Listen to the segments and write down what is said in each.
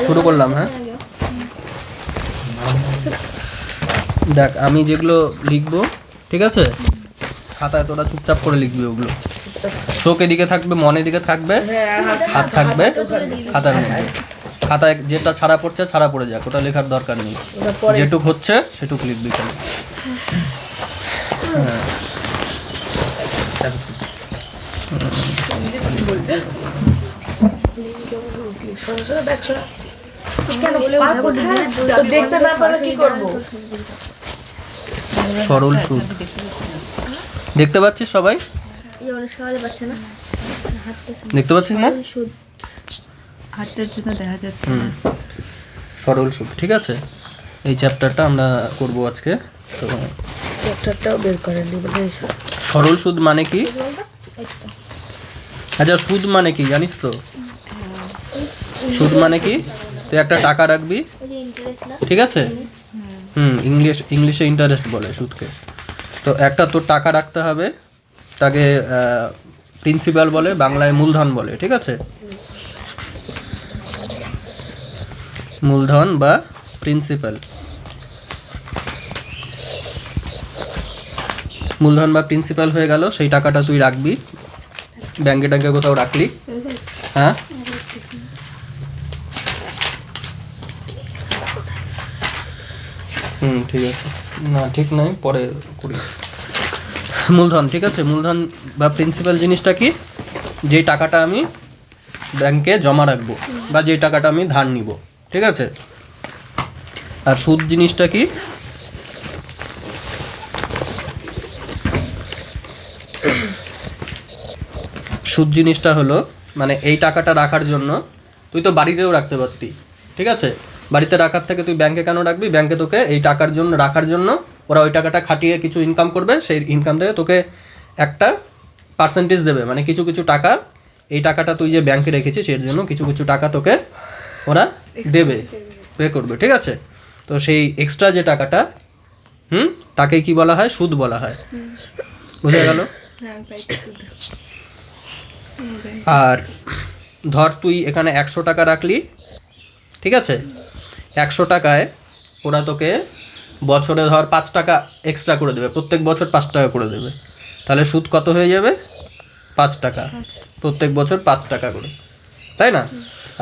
শুরু করলাম। হ্যাঁ, দেখ আমি যেগুলো লিখবো, ঠিক আছে, খাতায় তোরা চুপচাপ করে লিখবি। ওগুলো চোখ এদিকে থাকবে, মনের দিকে থাকবে, হাত থাকবে খাতার মধ্যে। খাতায় যেটা ছাড়া পড়ছে ছাড়া পড়ে যাক, ওটা লেখার দরকার নেই। যেটুক হচ্ছে সেটুক লিখবি খালি। সরল সুদ দেখতে পাচ্ছিস সবাই? দেখতে পাচ্ছিস না? হাতের জন্য দেখা যাচ্ছে সরল সুদ, ঠিক আছে। এই চ্যাপ্টারটা আমরা করব আজকে। তো চ্যাপ্টারটাও বের করেন নি বলে। সরল সুদ মানে কি? আচ্ছা, সুদ মানে কি জানিস তো? সুদ মানে কি? তুই একটা টাকা রাখবি, ঠিক আছে, ইংলিশে ইন্টারেস্ট বলে সুদকে। তো একটা তোর টাকা রাখতে হবে, তাকে প্রিন্সিপাল বলে, বাংলায় মূলধন বলে, ঠিক আছে। মূলধন বা প্রিন্সিপাল, মূলধন বা প্রিন্সিপাল হয়ে গেল। সেই টাকাটা তুই রাখবি ব্যাংকে ট্যাঙ্কে কোথাও রাখলি। হ্যাঁ, ঠিক আছে, না ঠিক নাই, পরে করি। মূলধন, ঠিক আছে। মূলধন বা প্রিন্সিপাল জিনিসটা কি? যেই টাকাটা আমি ব্যাংকে জমা রাখবো বা যেই টাকাটা আমি ধার নিব, ঠিক আছে। আর সুদ জিনিসটা কি? সুদ জিনিসটা হলো মানে এই টাকাটা রাখার জন্য তুই তো বাড়িতেও রাখতে পারতি, ঠিক আছে। বাড়িতে রাখার থেকে তুই ব্যাংকে কেন রাখবি? ব্যাংকে তোকে এই টাকার জন্য রাখার জন্য ওরা ওই টাকাটা খাটিয়ে কিছু ইনকাম করবে, সেই ইনকাম থেকে তোকে একটা পার্সেন্টেজ দেবে, মানে কিছু কিছু টাকা। এই টাকাটা তুই যে ব্যাংকে রেখেছিস এর জন্য কিছু কিছু টাকা তোকে ওরা দেবে, পে করবে, ঠিক আছে। তো সেই এক্সট্রা যে টাকাটা, তাকে কি বলা হয়? সুদ বলা হয়। বুঝা গেল? আর ধর তুই এখানে 100 টাকা রাখলি, ঠিক আছে। 100 টাকায় ওরা তোকে বছরে ধর 5 টাকা এক্সট্রা করে দেবে, প্রত্যেক বছর 5 টাকা করে দেবে। তাহলে সুদ কত হয়ে যাবে? 5 টাকা, প্রত্যেক বছর 5 টাকা করে, তাই না?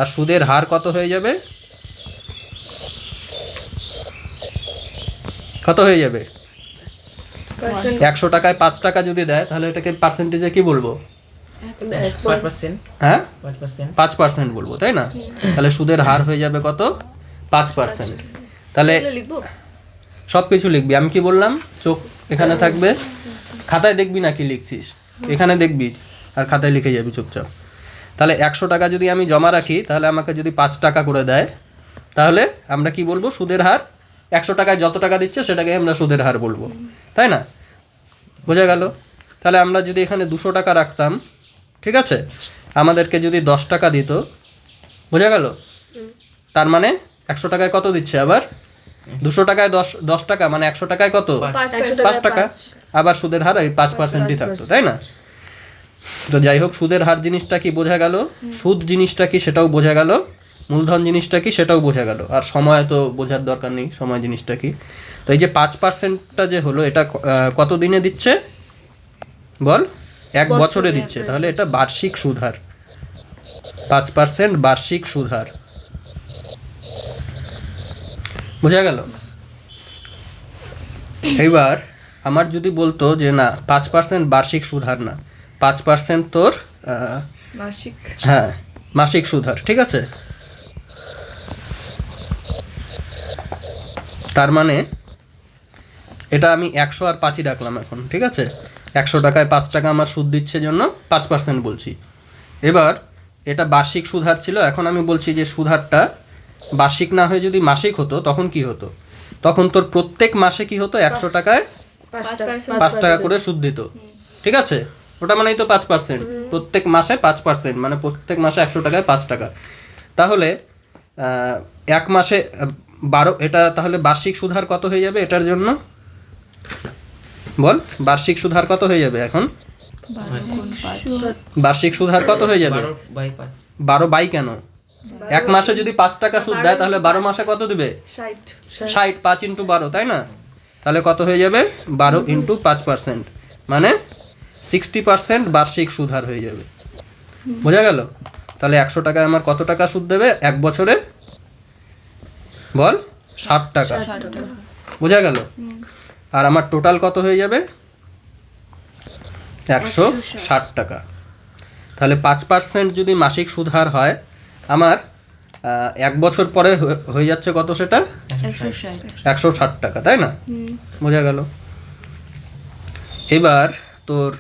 আর সুদের হার কত হয়ে যাবে? কত হয়ে যাবে? 100 টাকায় 5 টাকা যদি দেয় তাহলে এটাকে পার্সেন্টেজে কি বলবো? 5%। হ্যাঁ, 5%। 5% বলবো, তাই না? তাহলে সুদের হার হয়ে যাবে কত? 5%। তাহলে সব কিছু লিখবি। আমি কি বললাম? চোখ এখানে থাকবে, খাতায় দেখবি না কি লিখছিস, এখানে দেখবি আর খাতায় লিখে যাবি চুপচাপ। তাহলে 100 টাকা যদি আমি জমা রাখি, তাহলে আমাকে যদি 5 টাকা করে দেয়, তাহলে আমরা কি বলবো? সুদের হার। 100 টাকায় যত টাকা দিচ্ছে সেটাকে আমরা সুদের হার বলবো, তাই না? বোঝা গেল? তাহলে আমরা যদি এখানে 200 টাকা রাখতাম, ঠিক আছে, আমাদেরকে যদি 10 টাকা দিত, বোঝা গেল? তার মানে 100 টাকায় কত দিচ্ছে আবার? 200 টাকায় 10 টাকা, মানে 100 টাকায় কত? 5 টাকা। আবার সুদের হার এই 5%ই থাকতো, তাই না? তো যাই হোক, সুদের হার জিনিসটা কি বোঝা গেল, সুদ জিনিসটা কি সেটাও বোঝা গেল, মূলধন জিনিসটা কি সেটাও বোঝা গেল। আর সময় তো বোঝার দরকার নেই, সময় জিনিসটা কি। তো এই যে 5%টা যে হলো, এটা কত দিনে দিচ্ছে বল? 1 বছরে দিচ্ছে। তাহলে এটা বার্ষিক সুদ হার। 5% বার্ষিক সুদ হার, বোঝা গেল? এইবার আমার যদি বলতো যে না, 5% বার্ষিক সুদ হার না, 5% তোর মাসিক, হ্যাঁ, মাসিক সুদ হার, ঠিক আছে। তার মানে এটা আমি 100 আর 5ই রাখলাম এখন, ঠিক আছে। 100 টাকায় 5 টাকা আমার সুদ দিচ্ছে জন্য 5% বলছি। এবার এটা বার্ষিক সুদ হার ছিল, এখন আমি বলছি যে সুদ হারটা বার্ষিক না হয়ে যদি মাসিক হতো তখন কি হতো? তখন তোর প্রত্যেক মাসে কি হতো? 100 টাকায় 5 টাকা করে সুদ দিত, ঠিক আছে। ওটা মানেই তো 5%, প্রত্যেক মাসে 5%, মানে প্রত্যেক মাসে 100 টাকায় 5 টাকা। তাহলে 1 মাসে 12, এটা তাহলে বার্ষিক সুদ হার কত হয়ে যাবে এটার জন্য? বল, বার্ষিক সুদ হার কত হয়ে যাবে এখন? 12 গুণ 5। বার্ষিক সুদ হার কত হয়ে যাবে? 12/5। 12 বাই কেন? এক মাসে যদি 5 টাকা সুদ দেয় তাহলে 12 মাসে কত দিবে? 60 60, 5 ইন্টু 12, তাই না? তাহলে কত হয়ে যাবে? 12 ইন্টু 5%, মানে 60% বার্ষিক সুদ হার হয়ে যাবে। বোঝা গেল? তাহলে 100 টাকায় আমার কত টাকা সুদ দেবে এক বছরে? বল, 60 টাকা। 60 টাকা। বোঝা গেল? আর আমার টোটাল কত হয়ে যাবে? 160 টাকা। তাহলে 5% যদি মাসিক সুদ হার হয়, আমার এক বছর পরে হয়ে যাচ্ছে কত সেটা? 160। 160 টাকা, তাই না? বোঝা গেল? এবার তোর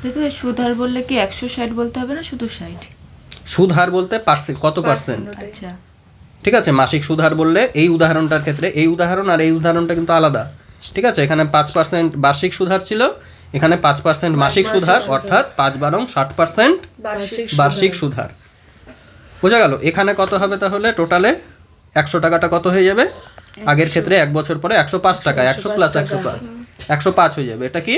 দেখো সুদ হার বললে কি 160 বলতে হবে না শুধু 60? সুদ হার বলতে পার্সেন্ট, কত পার্সেন্ট? আচ্ছা, ঠিক আছে, মাসিক সুদ হার বললে এই উদাহরণটার ক্ষেত্রে এই উদাহরণ আর এই উদাহরণটা কিন্তু আলাদা। ঠিক আছে, এখানে 5% বার্ষিক সুদ হার ছিল, এখানে 5% মাসিক সুদ হার, অর্থাৎ 5 বারং 60% বার্ষিক সুদ হার। বোঝা গেল? এখানে কত হবে তাহলে টোটালে? 100 টাকাটা কত হয়ে যাবে? আগের ক্ষেত্রে এক বছর পরে 105 টাকা, 100 প্লাস 105, 105 হয়ে যাবে। এটা কি?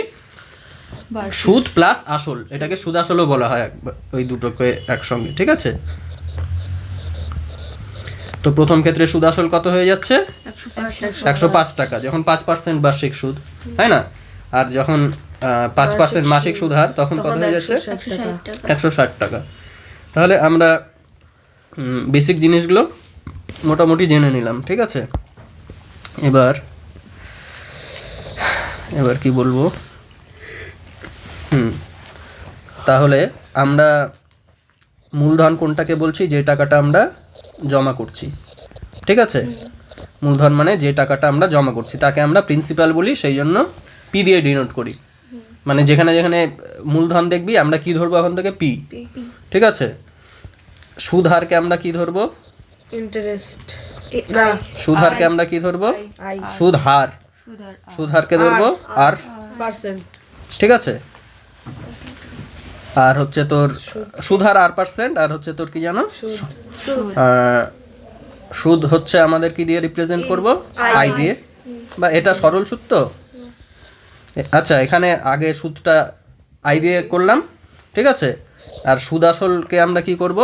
বার্ষিক। সুদ প্লাস আসল, এটাকে সুদ আসলও বলা হয় ওই দুটোকে একসঙ্গে। ঠিক আছে, তো প্রথম ক্ষেত্রে সুদ আসল কত হয়ে যাচ্ছে? 105 টাকা, যখন 5% বার্ষিক সুদ, তাই না? আর যখন 5% মাসিক সুদ হার, তখন কত হয়ে যাচ্ছে? 160 টাকা। তাহলে আমরা বেসিক জিনিসগুলো মোটামুটি জেনে নিলাম। ঠিক আছে, এবার কি বলবো? তাহলে আমরা মূলধন কোনটাকে বলছি? যে টাকাটা আমরা জমা করছি। ঠিক আছে, মূলধন মানে যে টাকাটা আমরা জমা করছি তাকে আমরা প্রিন্সিপাল বলি, সেই জন্য পি দিয়ে ডিনোট করি। মানে যেখানে যেখানে মূলধন দেখবি আমরা কি ধরবো ওখান থেকে? পি। ঠিক আছে, সুদ হারকে আমরা কি ধরবো? ইন্টারেস্ট সুদ হারকে আমরা কি ধরবো? আই সুদ হার। সুদ হার সুদ হারকে ধরবো আর। পার্সেন্ট ঠিক আছে, আর হচ্ছে তোর সুদ হার আর পার্সেন্ট, আর হচ্ছে তোর কি জানো? সুদ সুদ হচ্ছে আমাদের কি দিয়ে রিপ্রেজেন্ট করব? আই দিয়ে, বা এটা সরল সুদ তো। আচ্ছা, এখানে আগে সুদটা আই দিয়ে করলাম। ঠিক আছে, আর সুদ আসলকে আমরা কি করব?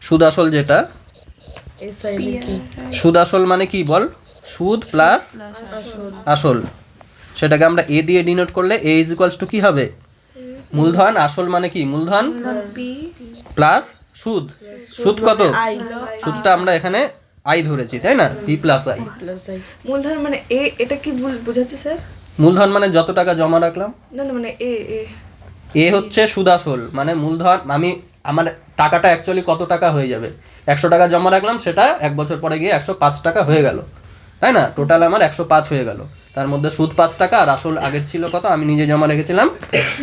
সুদ আসল যেটা, এসআই নাকি সুদ আসল মানে কি বল? সুদ প্লাস আসল, সেটাকে আমরা এ দিয়ে ডিনোট করলে এ ইজ ইকুয়ালস টু কি হবে? মূলধন। আসল মানে কি? মূলধন প্লাস সুদ। সুদ কত? সুদটা আমরা এখানে আই ধরেছি, তাই না? P plus I. Plus I মূলধন মানে এ, এটা কি বোঝাচ্ছে স্যার? মূলধন মানে যত টাকা জমা রাখলাম। না না, মানে এ এ এ হচ্ছে সুদ আসল, মানে মূলধন। আমার টাকাটা অ্যাকচুয়ালি কত টাকা হয়ে যাবে? 100 টাকা জমা রাখলাম, সেটা এক বছর পরে গিয়ে 105 টাকা হয়ে গেল, তাই না? টোটাল আমার 105 হয়ে গেল। তার মধ্যে সুদ 5 টাকা আর আসল আগের ছিল কত? আমি নিজে জমা রেখেছিলাম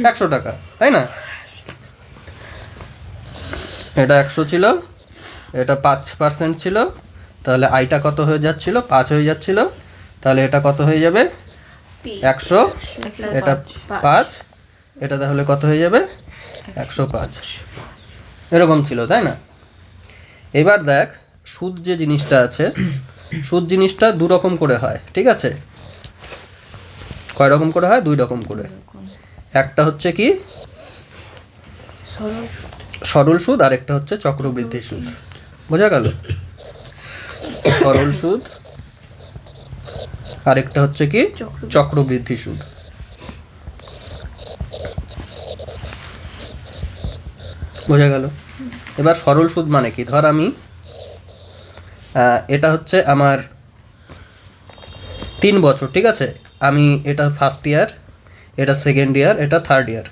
100 টাকা, তাই না? এটা 100 ছিল, এটা 5% ছিল, তাহলে আইটা কত হয়ে যাচ্ছিল? 5 হয়ে যাচ্ছিল। তাহলে এটা কত হয়ে যাবে? 100, এটা 5, এটা তাহলে কত হয়ে যাবে? 105। এরকম ছিল, তাই না? এবার দেখ, সুদ যে জিনিসটা আছে, সুদ জিনিসটা দু রকম করে হয়। ঠিক আছে, কয় রকম করে হয়? 2 রকম করে। একটা হচ্ছে কি সরল সুদ, আর একটা হচ্ছে চক্রবৃদ্ধি সুদ। বোঝা গেল? সরল সুদ, আর একটা হচ্ছে কি চক্রবৃদ্ধি সুদ। বোঝা গেল? এবার সরল সুদ মানে কি? ধর আমি এটা হচ্ছে আমার 3 বছর। ঠিক আছে, আমি এটা ফার্স্ট ইয়ার, এটা সেকেন্ড ইয়ার, এটা থার্ড ইয়ার।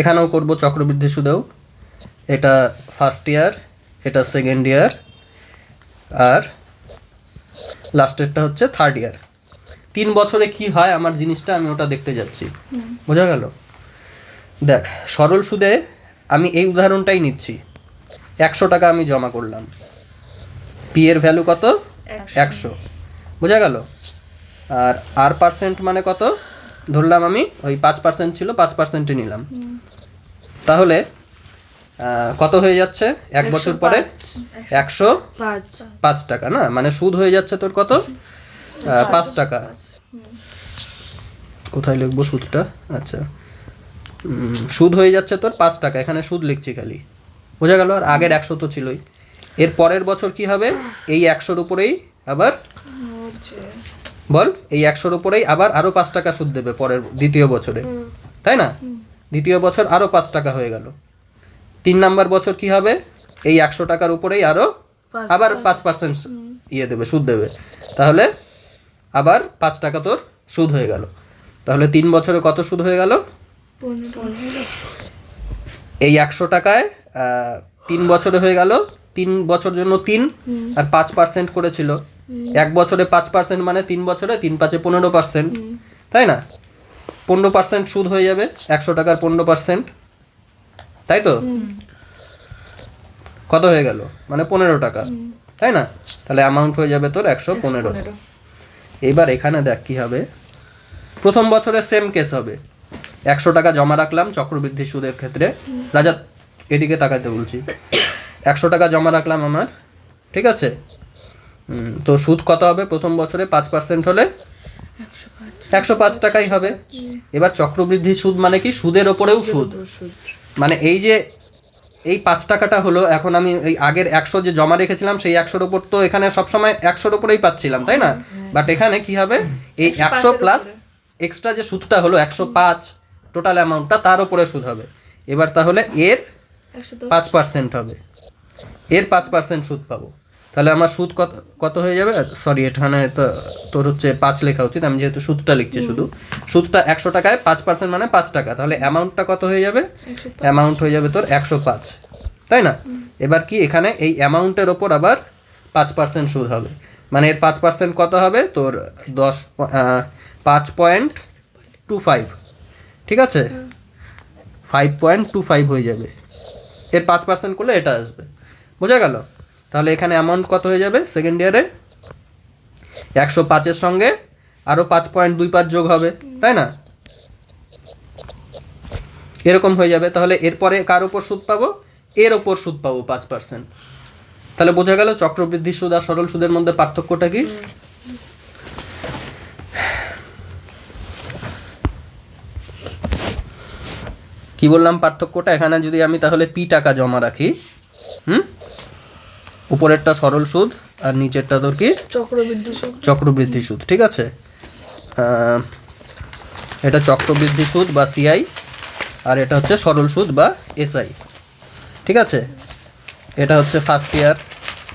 এখানেও করব চক্রবৃদ্ধি সুদেও, এটা ফার্স্ট ইয়ার, এটা সেকেন্ড ইয়ার, আর লাস্টেরটা হচ্ছে থার্ড ইয়ার। 3 বছরে কি হয় আমার জিনিসটা, আমি ওটা দেখতে যাচ্ছি। বোঝা গেল? দেখ, সরল সুদে আমি এই উদাহরণটাই নিচ্ছি। 100 টাকা আমি জমা করলাম, পি এর ভ্যালু কত? 100। বোঝা গেল? আর পার্সেন্ট মানে কত ধরলাম আমি? ওই 5% ছিল, 5%ই নিলাম। তাহলে কত হয়ে যাচ্ছে এক বছর পরে? 105 টাকা, না? মানে সুদ হয়ে যাচ্ছে তোর কত? 5 টাকা। কোথায় লিখবো সুদটা? আচ্ছা, সুদ হয়ে যাচ্ছে তোর 5 টাকা, এখানে সুদ লিখছি খালি। বোঝা গেল? আর আগের 100 তো ছিলই। এর পরের বছর কি হবে? এই 100-র উপরেই আবার বল, এই 100-র উপরেই আবার আরো 5 টাকা সুদ দেবে পরের দ্বিতীয় বছরে, তাই না? দ্বিতীয় বছর আরো 5 টাকা হয়ে গেল। 3 নাম্বার বছর কি হবে? এই 100 টাকার উপরেই আরো আবার 5% ইয়ে দেবে, সুদ দেবে। তাহলে আবার 5 টাকা তোর সুদ হয়ে গেল। তাহলে 3 বছরে কত সুদ হয়ে গেল? এই 100 টাকায় 3 বছরে হয়ে গেল, 3 বছর জন্য 3 আর 5% করেছিল। 1 বছরে 5% মানে 3 বছরে 3 5 15%, তাই না? 15% সুদ হয়ে যাবে 100 টাকার 15%, তাই তো? কত হয়ে গেল? মানে 15 টাকা, তাই না? তাহলে অ্যামাউন্ট হয়ে যাবে তোর 115। এইবার এখানে দেখ কি হবে। প্রথম বছরে সেম কেস হবে। 100 টাকা জমা রাখলাম চক্রবৃদ্ধি সুদের ক্ষেত্রে। রাজা এদিকে তাকাতে বলছি। 100 টাকা জমা রাখলাম আমার, ঠিক আছে? তো সুদ কত হবে প্রথম বছরে? 5% হলে 105 টাকাই হবে। এবার চক্রবৃদ্ধি সুদ মানে কি? সুদের ওপরেও সুদ। মানে এই 5 টাকাটা হলো, এখন আমি এই আগের 100 যে জমা রেখেছিলাম সেই 100-র উপর তো এখানে সবসময় 100-র উপরেই পাচ্ছিলাম, তাই না? বাট এখানে কি হবে? এই 100 প্লাস এক্সট্রা যে সুদটা হলো 105 টোটাল অ্যামাউন্টটা, তার উপরে সুদ হবে। এবার তাহলে এর 5% হবে, এর 5% সুদ পাবো। তাহলে আমার সুদ কত হয়ে যাবে? সরি, এখানে তো তোর হচ্ছে 5 লেখা উচিত, আমি যেহেতু সুদটা লিখছি শুধু। সুদটা 100 টাকায় 5% মানে 5 টাকা। তাহলে অ্যামাউন্টটা কত হয়ে যাবে? অ্যামাউন্ট হয়ে যাবে তোর 105, তাই না? এবার কি এখানে এই অ্যামাউন্টের ওপর আবার 5% সুদ হবে। মানে এর 5% কত হবে? তোর 5.25, ঠিক আছে? 5.25 হয়ে যাবে। এর 5% করলে এটা আসবে, বোঝা গেল? তাহলে এখানে অ্যামাউন্ট কত হয়ে যাবে সেকেন্ড ইয়ারে? 105-এর সঙ্গে আরও 5.25 যোগ হবে, তাই না? এরকম হয়ে যাবে। তাহলে এরপরে কার উপর সুদ পাবো? এর ওপর সুদ পাবো 5%। তাহলে বোঝা গেল চক্রবৃদ্ধি সুদ আর সরল সুদের মধ্যে পার্থক্যটা কি? কি বললাম পার্থক্যটা? এখানে যদি আমি তাহলে পি টাকা জমা রাখি, উপরেরটা সরল সুদ আর নিচেরটা তোর কি? চক্রবৃদ্ধি সুদ, ঠিক আছে? এটা চক্রবৃদ্ধি সুদ বা সিআই, আর এটা হচ্ছে সরল সুদ বা এসআই, ঠিক আছে? এটা হচ্ছে ফার্স্ট ইয়ার,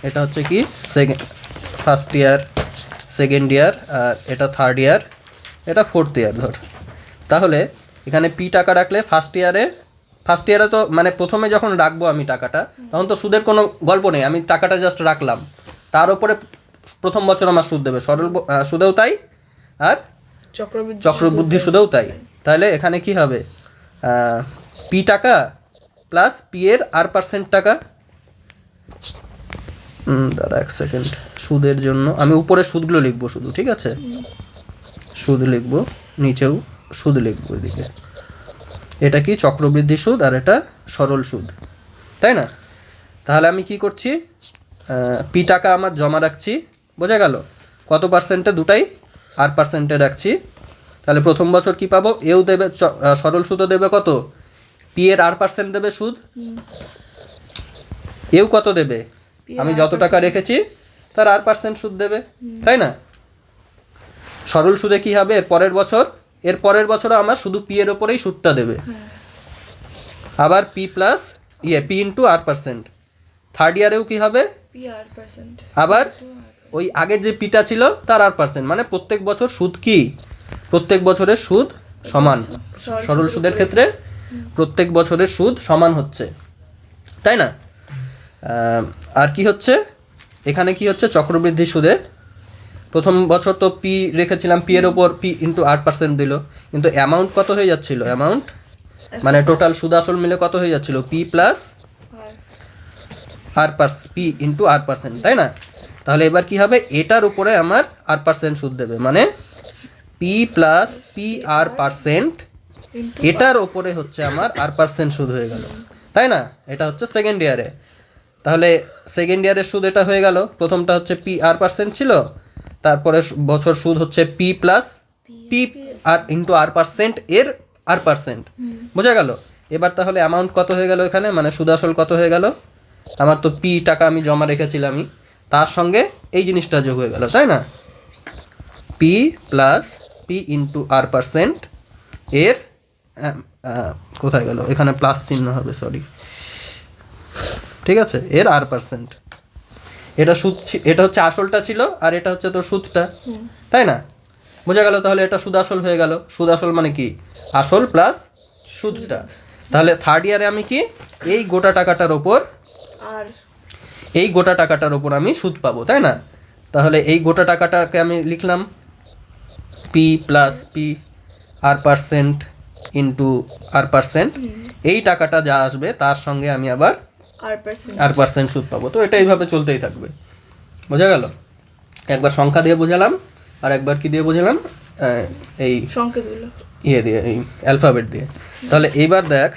এটা হচ্ছে কি ফার্স্ট ইয়ার, সেকেন্ড ইয়ার, আর এটা থার্ড ইয়ার, এটা ফোর্থ ইয়ার ধর। তাহলে এখানে পি টাকা রাখলে ফার্স্ট ইয়ারে তো মানে প্রথমে যখন রাখবো আমি টাকাটা, তখন তো সুদের কোনো গল্প নেই, আমি টাকাটা জাস্ট রাখলাম, তার উপরে প্রথম বছর আমার সুদ দেবে, সরল সুদেও তাই আর চক্রবৃদ্ধি সুদেও তাই। তাহলে এখানে কি হবে? পি টাকা প্লাস পি এর আর% টাকা। দাঁড়া 1 সেকেন্ড, সুদের জন্য আমি উপরে সুদগুলো লিখবো শুধু, ঠিক আছে? সুদ লিখবো, নিচেও সুদ লিখবো এদিকে। এটা কি? চক্রবৃদ্ধি সুদ, আর এটা সরল সুদ, তাই না? তাহলে আমি কি করছি? পি টাকা আমার জমা রাখছি, বোঝা গেল? কত পার্সেন্টে? দুটাই আর% রাখছি। তাহলে প্রথম বছর কি পাবো? এও দেবে, সরল সুদও দেবে কত? পি এর আর% দেবে সুদ, এও কত দেবে? আমি যত টাকা রেখেছি তার আর% সুদ দেবে, তাই না? সরল সুদে কি হবে? এর পরের বছরও আমার শুধু পি এর ওপরেই সুদটা দেবে, আবার পি প্লাস পি ইন্টু আর%। থার্ড ইয়ারেও কি হবে? আবার ওই আগের যে পিটা ছিল তার আর%। মানে প্রত্যেক বছর সুদ কি? প্রত্যেক বছরের সুদ সমান। সরল সুদের ক্ষেত্রে প্রত্যেক বছরের সুদ সমান হচ্ছে, তাই না? আর কি হচ্ছে এখানে? কি হচ্ছে? চক্রবৃদ্ধি সুদে প্রথম বছর তো পি রেখেছিলাম, পি এর ওপর পি ইন্টু আর% দিল, কিন্তু অ্যামাউন্ট কত হয়ে যাচ্ছিল? অ্যামাউন্ট মানে টোটাল সুদ আসল মিলে কত হয়ে যাচ্ছিল? পি প্লাস পি ইন্টু আর%, তাই না? তাহলে এবার কি হবে? এটার উপরে আমার আর% সুদ দেবে, মানে পি প্লাস পি আর%, এটার ওপরে হচ্ছে আমার আর% সুদ হয়ে গেল, তাই না? এটা হচ্ছে সেকেন্ড ইয়ারে। তাহলে সেকেন্ড ইয়ারের সুদ এটা হয়ে গেল। প্রথমটা হচ্ছে পি আর% ছিল, তারপরে বছর সুদ হচ্ছে P plus P R into আর% এর আর%, বোঝা গেল? এবার তাহলে অ্যামাউন্ট কত হয়ে গেল এখানে, মানে সুদ আসল কত হয়ে গেল, আমার তো পি টাকা আমি জমা রেখেছিলামই, তার সঙ্গে এই জিনিসটা যোগ হয়ে গেল, তাই না? পি প্লাস পি ইন্টু আর পার্সেন্ট এর কোথায় গেল, এখানে প্লাস চিহ্ন হবে, সরি, ঠিক আছে, এর আর পার্সেন্ট। এটা সুদ, এটা হচ্ছে আসলটা ছিল আর এটা হচ্ছে তোর সুদটা, তাই না? বোঝা গেল? তাহলে এটা সুদ আসল হয়ে গেল। সুদ আসল মানে কি, আসল প্লাস সুদটা। তাহলে থার্ড ইয়ারে আমি কি এই গোটা টাকাটার ওপর, আর এই গোটা টাকাটার ওপর আমি সুদ পাবো, তাই না? তাহলে এই গোটা টাকাটাকে আমি লিখলাম P plus P R percent into আর পার্সেন্ট, এই টাকাটা যা আসবে তার সঙ্গে আমি আবার আর পার্সেন্ট সুদ পাবো। তো এটা এইভাবে চলতেই থাকবে, বোঝা গেল? একবার সংখ্যা দিয়ে বোঝালাম আর একবার কি দিয়ে বোঝালাম, এই সংকেতগুলো ইয়ে দিয়ে, এই অ্যালফাবেট দিয়ে। তাহলে এইবার দেখ,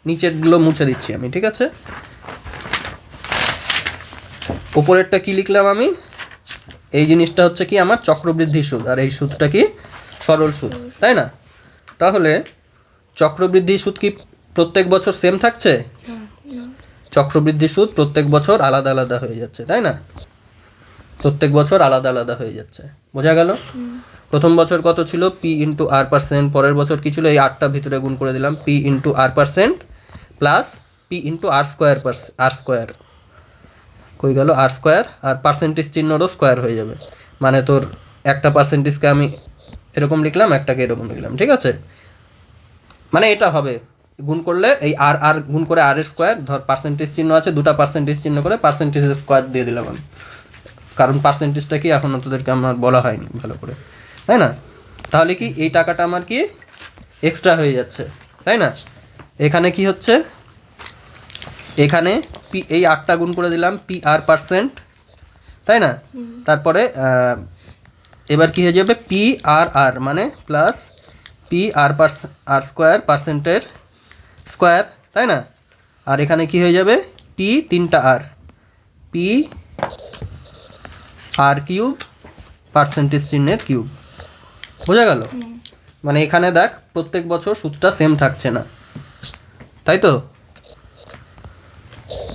নিচেরগুলো মুছে দিচ্ছি আমি, ঠিক আছে? ওপরেরটা কি লিখলাম আমি, এই জিনিসটা হচ্ছে কি আমার চক্রবৃদ্ধি সুদ, আর এই সুদটা কি সরল সুদ, তাই না? তাহলে চক্রবৃদ্ধি সুদ কি প্রত্যেক বছর সেম থাকছে? চক্রবৃদ্ধি সুদ প্রত্যেক বছর আলাদা আলাদা হয়ে যাচ্ছে, তাই না? প্রত্যেক বছর আলাদা আলাদা হয়ে যাচ্ছে, বোঝা গেল? প্রথম বছর কত ছিল, পি ইন্টু আর পার্সেন্ট, পরের বছর কি ছিল, এই 8টা ভিতরে গুণ করে দিলাম, পি ইন্টু আর পার্সেন্ট প্লাস পি ইন্টু আর স্কোয়ার, আর স্কোয়ার কই গেল, আর স্কোয়ার, আর পার্সেন্টেজ চিহ্নরও স্কোয়ার হয়ে যাবে, মানে তোর একটা পার্সেন্টেজকে আমি এরকম লিখলাম, একটাকে এরকম লিখলাম, ঠিক আছে? মানে এটা হবে গুণ করলে এই আর আর গুণ করে আর স্কোয়ার, ধর পার্সেন্টেজ চিহ্ন আছে, দুটা পার্সেন্টেজ চিহ্ন করে পার্সেন্টেজ স্কোয়ার দিয়ে দিলাম আমি, কারণ পার্সেন্টেজটা কি এখনও তোদেরকে আমার বলা হয়নি ভালো করে, তাই না? তাহলে কি এই টাকাটা আমার কি এক্সট্রা হয়ে যাচ্ছে, তাই না? এখানে কি হচ্ছে, এখানে পি, এই 8টা গুণ করে দিলাম পি আর পার্সেন্ট, তাই না? তারপরে এবার কি হয়ে যাবে, পি আর আর মানে প্লাস পি আর আর স্কোয়ার পার্সেন্টের স্কোয়ার, তাই না? আর এখানে কি হয়ে যাবে, পি 3টা আর, পি আর কিউব পার্সেন্টেজ চিহ্নের কিউব, বোঝা গেল? মানে এখানে দেখ প্রত্যেক বছর সুদটা সেম থাকছে না, তাই তো?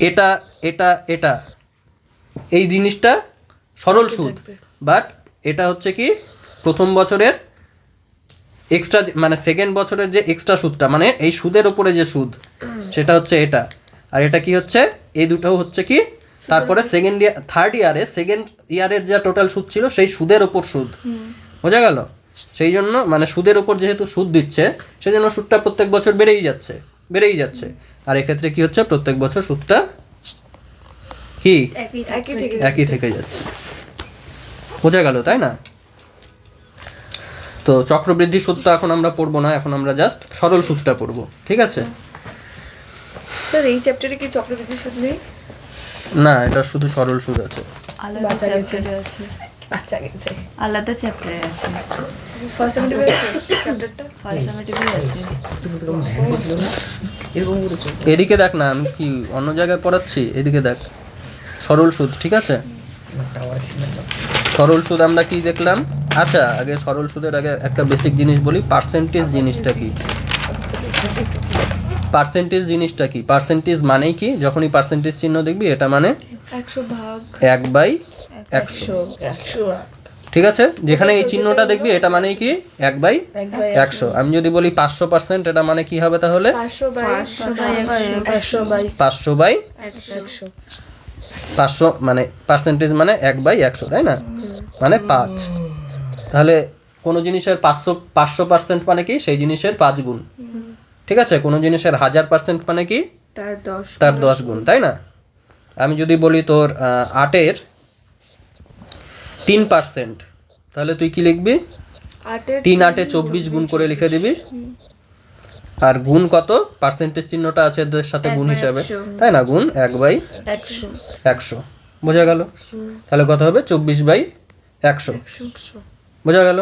এটা এটা এটা এই জিনিসটা সরল সুদ, বাট এটা হচ্ছে কি প্রথম বছরের এক্সট্রা, মানে সেকেন্ড বছরের যে এক্সট্রা সুদটা, মানে এই সুদের ওপরে যে সুদ, সেটা হচ্ছে এটা, আর এটা কি হচ্ছে, এই দুটোও হচ্ছে কি তারপরে সেকেন্ড ইয়ার, থার্ড ইয়ারে সেকেন্ড ইয়ারের যা টোটাল সুদ ছিল সেই সুদের ওপর সুদ, বোঝা গেল? সেই জন্য মানে সুদের ওপর যেহেতু সুদ দিচ্ছে, সেই জন্য সুদটা প্রত্যেক বছর বেড়েই যাচ্ছে, আর এক্ষেত্রে কি হচ্ছে, প্রত্যেক বছর সুদটা কি একই থেকে যাচ্ছে, বোঝা গেল, তাই না? তো চক্রবৃদ্ধি সুদটা এখন আমরা পড়বো না, এখন আমরা জাস্ট সরল সুদটা পড়বো, ঠিক আছে? স্যার এই চ্যাপ্টারে কি চক্রবৃদ্ধি সুদ নেই? না, এটা শুধু সরল সুদ আছে। আলাদা বাঁচা গেছে। চ্যাপ্টারে আছে, আচ্ছা গেছে আলাদা চ্যাপ্টারে আছে, ফার্স্ট সেমিস্টারে চ্যাপ্টারটা ফার্স্ট সেমিস্টারে আছে। এরকম করে চলছে। এদিকে দেখ না, আমি কি অন্য জায়গায় পড়াচ্ছি, এদিকে দেখ, সরল সুদ, ঠিক আছে? সরল সুদ আমরা কি দেখলাম, আচ্ছা আগে সরল সুদের আগে একটা বেসিক জিনিস বলি, পার্সেন্টেজ জিনিসটা কি? পার্সেন্টেজ জিনিসটা কি? পার্সেন্টেজ মানেই কি, যখনই পার্সেন্টেজ চিহ্ন দেখবি এটা মানে 100 ভাগ 1/100, ঠিক আছে? যেখানে এই চিহ্নটা দেখবি এটা মানেই কি 1/100। আমি যদি বলি 500%, এটা মানে কি হবে তাহলে 500/500 মানে পার্সেন্টেজ মানে 1/100, তাই না? মানে 5। তাহলে কোনো জিনিসের 500% মানে কি, সেই জিনিসের 5 গুণ, ঠিক আছে? কোনো জিনিসের 1000% মানে কি, তার 10 গুণ, তাই না? আমি যদি বলি তোর 8-এর 3%, তাহলে তুই কি লিখবি, 3 8-এ 24 গুণ করে লিখে দিবি, আর গুণ কত, পার্সেন্টেজ চিহ্নটা আছে এদের সাথে গুণ হিসাবে, তাই না? গুণ 1/100, বোঝা গেল? তাহলে কত হবে, 24/100, বোঝা গেল?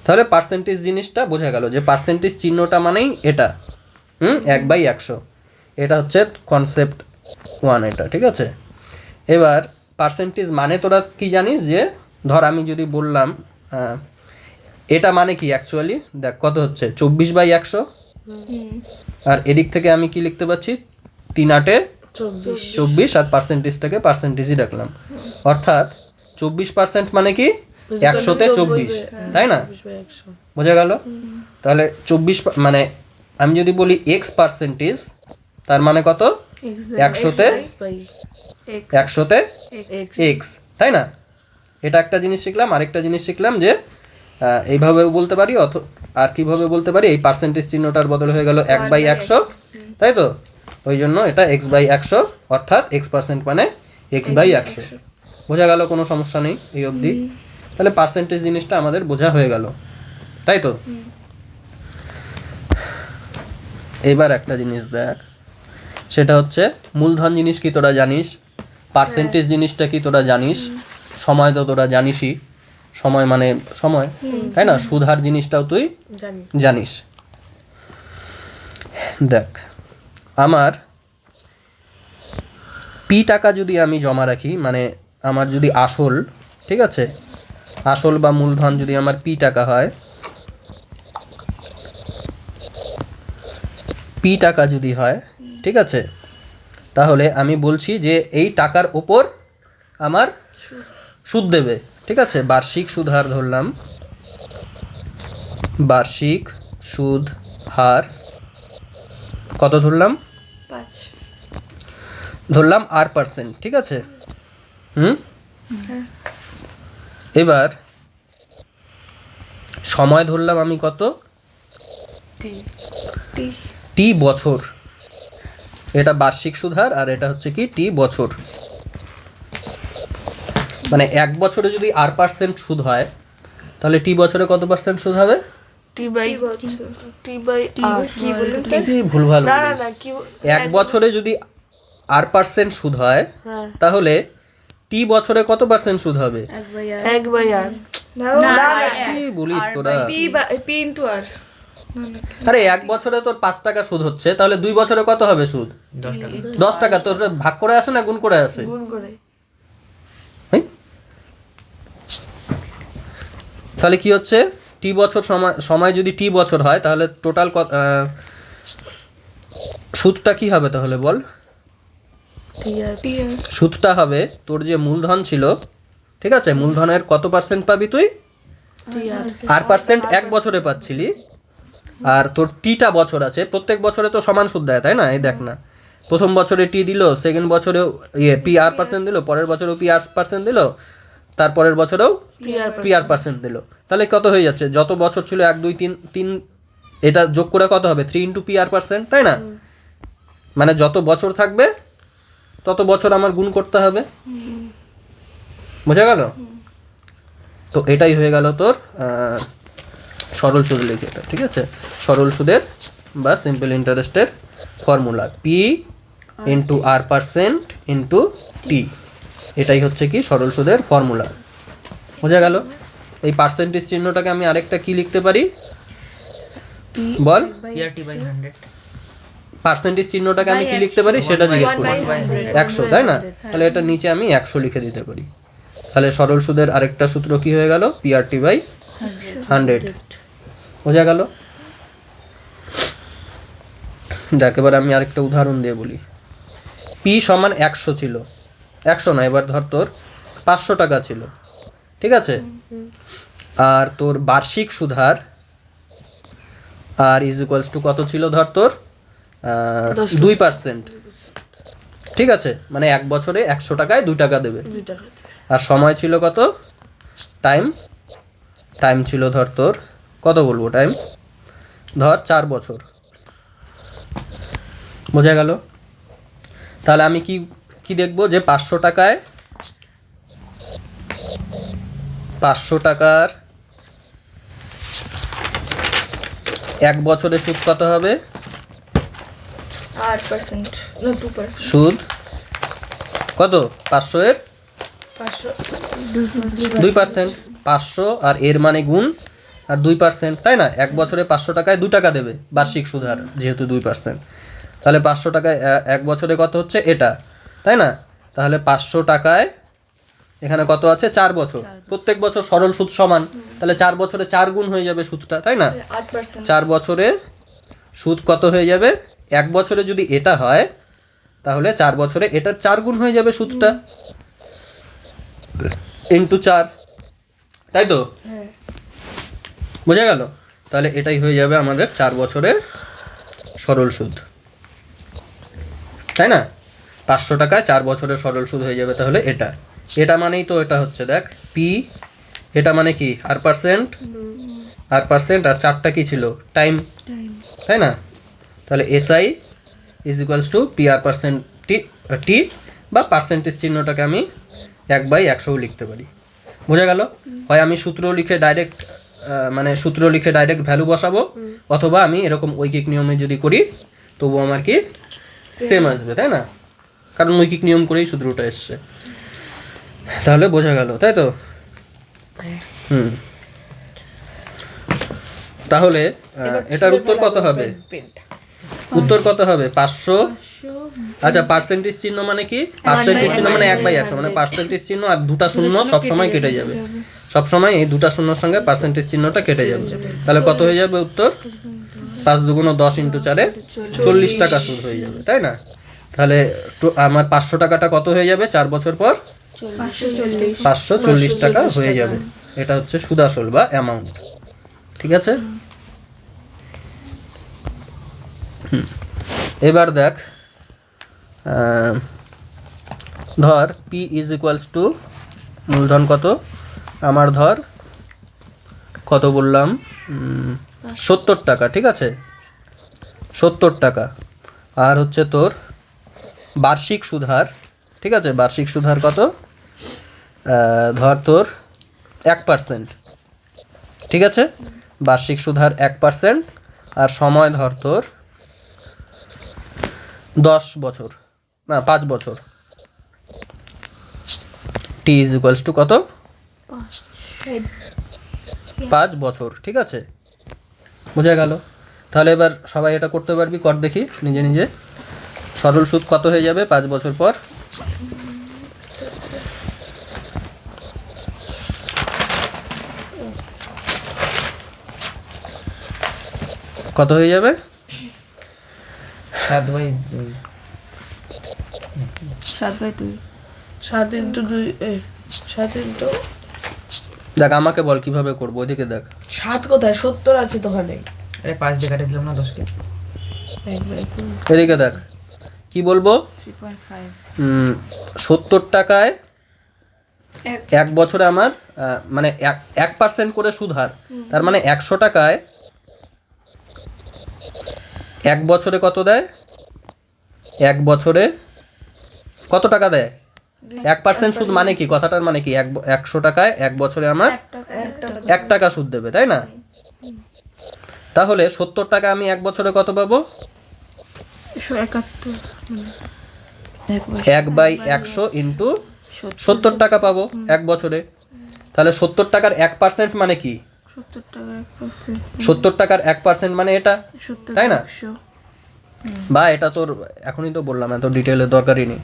তাহলে পার্সেন্টেজ জিনিসটা বোঝা গেল, যে পার্সেন্টেজ চিহ্নটা মানেই এটা 1/100, এটা হচ্ছে কনসেপ্ট 1 এটা, ঠিক আছে? এবার পার্সেন্টেজ মানে তোরা কি জানিস, যে ধর আমি যদি বললাম এটা মানে কি অ্যাকচুয়ালি দেখ কত হচ্ছে 24/100, আর এদিক থেকে আমি কি লিখতে পাচ্ছি 3/8 24, আর পার্সেন্টেজটাকে পার্সেন্টেজই রাখলাম, অর্থাৎ 24% মানে কি 100-তে 24, তাই না? বোঝা গেল? তাহলে 24 মানে আমি যদি বলি এক্স পার্সেন্টেজ, তার মানে কত 100-তে এক্স, তাই না? এটা একটা জিনিস শিখলাম। আরেকটা জিনিস শিখলাম যে এইভাবেও বলতে পারি, আর কিভাবে বলতে পারি, এই পার্সেন্টেজ চিহ্নটার বদল হয়ে গেল 1/100, তাই তো? ওই জন্য এটা x/100, অর্থাৎ x% মানে x/100। বোঝা গেল? কোনো সমস্যা নেই এই অবধি। তাহলে পার্সেন্টেজ জিনিসটা আমাদের বোঝা হয়ে গেল, তাই তো? এবার একটা জিনিস দেখ, সেটা হচ্ছে মূলধন জিনিস কি তোরা জানিস, পার্সেন্টেজ জিনিসটা কি তোরা জানিস, সময় তো তোরা জানিসই, সময় মানে সময়, তাই না? সুদ হার জিনিসটাও তুই জানিস। দেখ, আমার পি টাকা যদি আমি জমা রাখি, মানে আমার যদি আসল, ঠিক আছে, আসল বা মূলধন যদি আমার পি টাকা হয়, পি টাকা যদি হয়, ঠিক আছে, তাহলে আমি বলছি যে এই টাকার ওপর আমার সুদ দেবে, ঠিক আছে? বার্ষিক সুদ হার ধরলাম, বার্ষিক সুদ হার কত ধরলাম? 5 ধরলাম R%, ঠিক আছে? এবার সময় ধরলাম আমি কত? টি বছর। এটা বার্ষিক সুদ হার, আর এটা হচ্ছে কি টি বছর। মানে 1 বছরে যদি R% সুদ হয়, তাহলে টি বছরে কত পার্সেন্ট সুদ হবে? টি বাই আর কি বললেন স্যার? কি ভুলভাল না বলিস। না কি 1 বছরে যদি R% সুদ হয়, তাহলে টি বছরে কত পার্সেন্ট সুদ হবে? 1/r না কি বলিস তোরা? পি ইনটু আর। আরে 1 বছরে তোর 5 টাকা সুদ হচ্ছে, তাহলে 2 বছরে কত হবে সুদ? 10 টাকা। তোর ভাগ করে আসে না গুণ করে আসে? গুণ করে। হ্যাঁ? তাহলে কি হচ্ছে, টি বছর সময় যদি টি বছর হয়, তাহলে টোটাল সুদটা কি হবে তাহলে বল? সুদটা হবে তোর যে মূলধন ছিল, ঠিক আছে, মূলধনের কত পার্সেন্ট পাবি তুই? R% 1 বছরে পাচ্ছিলি, আর তোর টিটা বছর আছে, প্রত্যেক বছরে তো সমান সুদ দেয়, তাই না? এই দেখ না, প্রথম বছরে টি দিল, সেকেন্ড বছরেও পি R% দিল, পরের বছরেও পি R% দিল, তারপরের বছরেও পি R% দিল। তাহলে কত হয়ে যাচ্ছে? যত বছর ছিল 1 2 3 এটা যোগ করে কত হবে? 3 × পি R%, তাই না? মানে যত বছর থাকবে তত বছর আমার গুণ করতে হবে। বোঝা গেল? তো এটাই হয়ে গেল তোর সরল সুদ লিখে, এটা ঠিক আছে? সরল সুদের বা সিম্পল ইন্টারেস্টের formula P into R% into T, এটাই হচ্ছে কি সরল সুদের ফর্মুলা। বোঝা গেল? এই পার্সেন্টেজ চিহ্নটাকে আমি আরেকটা কি লিখতে পারি বল? PRT/100। পার্সেন্টেজ চিহ্নটাকে আমি কি লিখতে পারি সেটা জিজ্ঞেস করছি। 100, তাই না? তাহলে এটা নিচে আমি 100 লিখে দিতে পারি। তাহলে সরল সুদের আরেকটা সূত্র কি হয়ে গেল? PRT/100। বোঝা গেল? দেখ, এবার আমি আরেকটা উদাহরণ দিয়ে বলি। পি সমান 100 ছিল, 100 না, এবার ধর তোর 500 টাকা ছিল, ঠিক আছে? আর তোর বার্ষিক সুদ হার আর ইজ ইকুয়ালস টু কত ছিল? ধর তোর 2%, ঠিক আছে? মানে 1 বছরে 100 টাকায় 2 টাকা দেবে। আর সময় ছিল কত? টাইম ছিল ধর তোর কত বলবো, টাইম ধর 4 বছর। বোঝা গেল? তাহলে আমি কি দেখবো যে 500 টাকার 1 বছরে সুদ কত হবে? 8% না 2%। সুদ কত? 500 এর 2%। 500 আর এর মানে গুণ আর 2%, তাই না? 1 বছরে 500 টাকায় 2 টাকা দেবে বার্ষিক সুদ হার, যেহেতু 2%। তাহলে 500 টাকায় 1 বছরে কত হচ্ছে এটা, তাই না? তাহলে 500 টাকায় এখানে কত আছে 4 বছর, প্রত্যেক বছর সরল সুদ সমান, তাহলে 4 বছরে 4 গুণ হয়ে যাবে সুদটা, তাই না? 8%। 4 বছরে সুদ কত হয়ে যাবে? 1 বছরে যদি এটা হয় তাহলে 4 বছরে এটার 4 গুণ হয়ে যাবে সুদটা, ইন্টু 4, তাই তো? হ্যাঁ। বোঝা গেল? তাহলে এটাই হয়ে যাবে আমাদের 4 বছরের সরল সুদ, তাই না? 500 টাকায় 4 বছরের সরল সুদ হয়ে যাবে। তাহলে এটা মানেই তো এটা হচ্ছে, দেখ পি, এটা মানে কি আর পার্সেন্ট, আর 4টা কি ছিল? টাইম, তাই না? তাহলে SI is equals to P R percent T, বা পার্সেন্টেজ চিহ্নটাকে আমি 1/100 লিখতে পারি। বোঝা গেল? হয় আমি সূত্র লিখে ডাইরেক্ট ভ্যালু বসাবো, অথবা আমি এরকম ঐকিক নিয়মে যদি করি তবু আমার কি সেম আসবে, তাই না? কারণ ঐকিক নিয়ম করেই সূত্রটা এসছে। তাহলে বোঝা গেল, তাই তো? তাহলে এটার উত্তর কত হবে? উত্তর কত হবে? 500। আচ্ছা, পার্সেন্টেজ চিহ্ন মানে কি? পার্সেন্টেজ চিহ্ন মানে 1/100, মানে পার্সেন্টেজ চিহ্ন আর দুটা শূন্য সবসময় কেটে যাবে, সবসময় এই দুটা শূন্যর সঙ্গে পার্সেন্টেজ চিহ্নটা কেটে যাবে। তাহলে কত হয়ে যাবে উত্তর? 5 দুগুণ 10 × 4 40 টাকা সুদ হয়ে যাবে, তাই না? তাহলে আমার 500 টাকাটা কত হয়ে যাবে 4 বছর পর? 540 টাকা হয়ে যাবে। এটা হচ্ছে সুদ আসল বা অ্যামাউন্ট, ঠিক আছে? এবার দেখ, ধর পি ইজ ইকুয়ালস টু মূলধন কত আমার, ধর কত বললাম, 70 টাকা, ঠিক আছে? 70 টাকা। আর হচ্ছে তোর বার্ষিক সুদহার, ঠিক আছে? বার্ষিক সুদহার কত? ধর তোর 1%, ঠিক আছে? বার্ষিক সুদহার 1%, আর সময় ধর তোর 10 বছর, না 5 বছর। টি ইজ ইকুয়ালস টু কত? 5 বছর, ঠিক আছে? বোঝা গেল? তাহলে এবার সবাই এটা করতে পারবি, কর দেখি নিজে নিজে। সরল সুদ কত হয়ে যাবে 5 বছর পর? কত হয়ে যাবে? 7/2। 7/2। 7 × 2, 7 × দেখ আমাকে বল কিভাবে করবো, ওইদিকে দেখ। 7 কোথায়? 70 আছে তো ওখানে। আরে 5 দিয়ে কাটে দিলাম না 10কে। এদিকে দেখ কি বলবো। 3.5। 70 টাকায় 1 বছরে আমার মানে 1% করে সুদ হার, তার মানে 100 টাকায় 1 বছরে কত দেয়? 1 বছরে কত টাকা দেয়? 1% সুদ মানে কি? কথাটার মানে কি? 100 টাকায় 1 বছরে আমার 1 টাকা সুদ দেবে, তাই না? তাহলে 70 টাকা আমি 1 বছরে কত পাবো? 1/100 ইন্টু 70 টাকা পাবো 1 বছরে। তাহলে 70 টাকার 1% মানে কি? 70 টাকার 1% মানে এটা, তাই না? বা এটা তোর এখনই তো বললাম, এত ডিটেলের দরকারই নেই।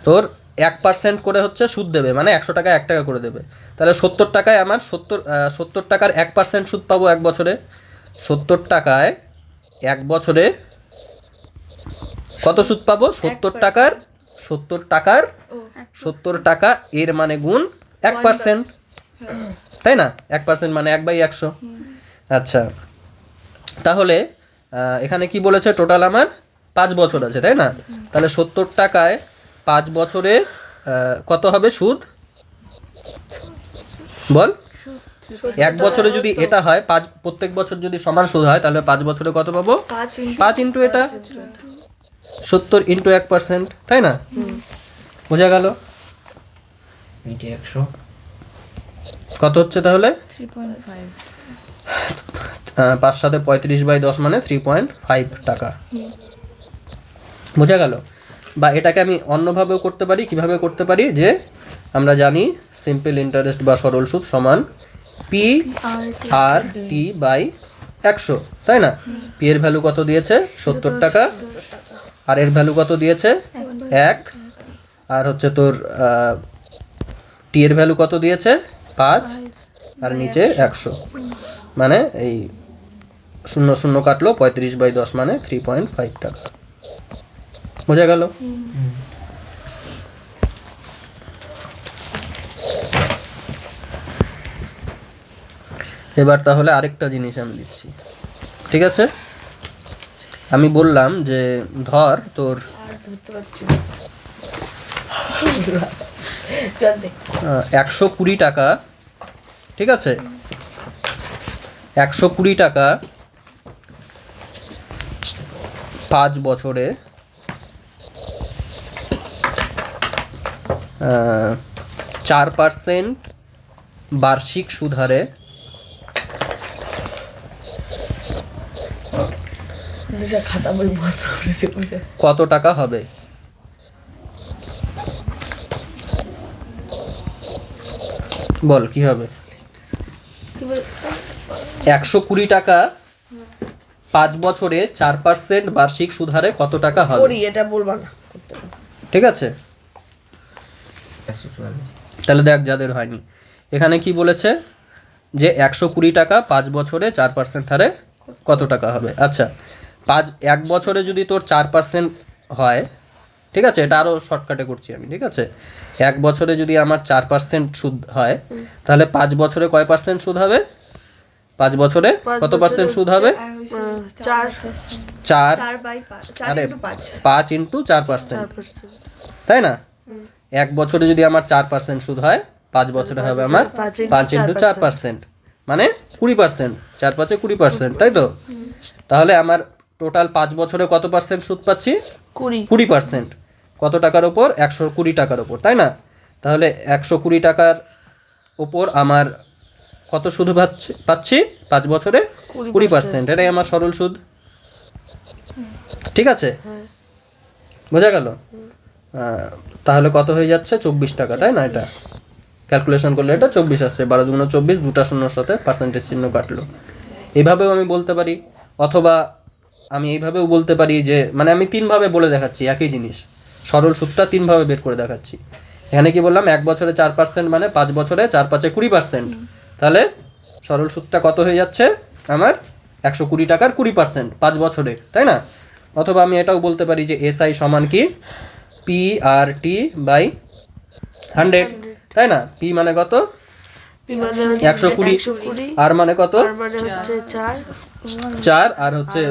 তোর 1% করে হচ্ছে সুদ দেবে, মানে 100 টাকা 1 টাকা করে দেবে। তাহলে 70 টাকায় আমার 70 টাকার 1% সুদ পাবো 1 বছরে। 70 টাকায় 1 বছরে কত সুদ পাবো? 70 টাকা এর মানে গুণ 1%, তাই না? 1% মানে 1/100। আচ্ছা, তাহলে এখানে কি বলেছে? টোটাল আমার 5 বছর আছে, তাই না? তাহলে 70 টাকায় 5 বছরে কত হবে সুদ বল? 1 বছরে যদি এটা হয়, প্রত্যেক বছর যদি সমান সুদ হয়, তাহলে 5 বছরে কত পাবো? 5 ইন্টু এটা 70 ইন্টু 1%, তাই না? বোঝা গেল? এটা 100 কত হচ্ছে তাহলে? 3.5। 5 সাথে 35/10 মানে 3.5 টাকা। বোঝা গেল? বা এটাকে আমি অন্যভাবেও করতে পারি। কিভাবে করতে পারি? যে আমরা জানি সিম্পল ইন্টারেস্ট বা সরল সুদ সমান পি আর টি বাই 100, তাই না? পি এর ভ্যালু কত দিয়েছে? 70 টাকা। আর এর ভ্যালু কত দিয়েছে? 1। আর হচ্ছে তোর টি এর ভ্যালু কত দিয়েছে 5 আর নিচে 100, মানে এই 0 0 কাটলো 35/10 মানে 3.5 টাকা। বোঝা গেল? এবার তাহলে আরেকটা জিনিস আমি দিচ্ছি, ঠিক আছে? আমি বললাম যে ধর তোর আর ধরতে পারছি না। চল দেখ। 120 টাকা, ঠিক আছে? 120 টাকা 5 বছরে 4% বার্ষিক সুদ হারে নিজে খাতা বই বন্ধ করে দিয়ে বুঝে। কত টাকা হবে? বল কি হবে? 120 টাকা 5 বছরে 4% বার্ষিক সুদ হারে কত টাকা হবে? করি, এটা বলবা না করতে না। ঠিক আছে, 144। তাহলে দেখ যাদের হয়নি, এখানে কি বলেছে যে 120 টাকা 5 বছরে 4% হারে কত টাকা হবে। আচ্ছা, 1 বছরে যদি তোর 4% হয়, ঠিক আছে, এটা আরো শর্টকাটে করছি আমি, ঠিক আছে? 1 বছরে যদি আমার 4% সুদ হয়, তাহলে 5 বছরে কয় পার্সেন্ট সুদ হবে? 5 বছরে কত পার্সেন্ট সুদ হবে? 4 4 4/5 আরে 4 5 ইন্টু 4%, তাই না? 1 বছরে যদি আমার 4% সুদ হয়, 5 বছরে হবে আমার 5 ইন্টু 4%, মানে 20%। 4 5 20%, তাই তো? তাহলে আমার টোটাল 5 বছরে কত পার্সেন্ট সুদ পাচ্ছি? 20%। কত টাকার ওপর? 120 টাকার ওপর, তাই না? তাহলে 120 টাকার ওপর আমার কত সুদ পাচ্ছি 5 বছরে? 20%। এটাই আমার সরল সুদ, ঠিক আছে? বোঝা গেল? তাহলে কত হয়ে যাচ্ছে? 24 টাকা, তাই না? এটা ক্যালকুলেশন করলে এটা 24 আসছে। 12 দুগুণ 24, দুটা শূন্যর সাথে পার্সেন্টেজ চিহ্ন কাটলো। এইভাবেও আমি বলতে পারি, অথবা আমি এইভাবেও বলতে পারি যে, মানে আমি 3 ভাবে বলে দেখাচ্ছি একই জিনিস, সরল সুদটা 3 ভাবে বের করে দেখাচ্ছি। এখানে কি বললাম? 1 বছরে 4% মানে 5 বছরে 4 5 20%। তাহলে সরল সুদটা কত হয়ে যাচ্ছে আমার? 120 টাকার 20% 5 বছরে, তাই না? অথবা আমি এটাও বলতে পারি যে এসআই সমান কি PRT/100, তাই না? পি মানে কত? 120, আর মানে কত? মানে হচ্ছে 4, আর হচ্ছে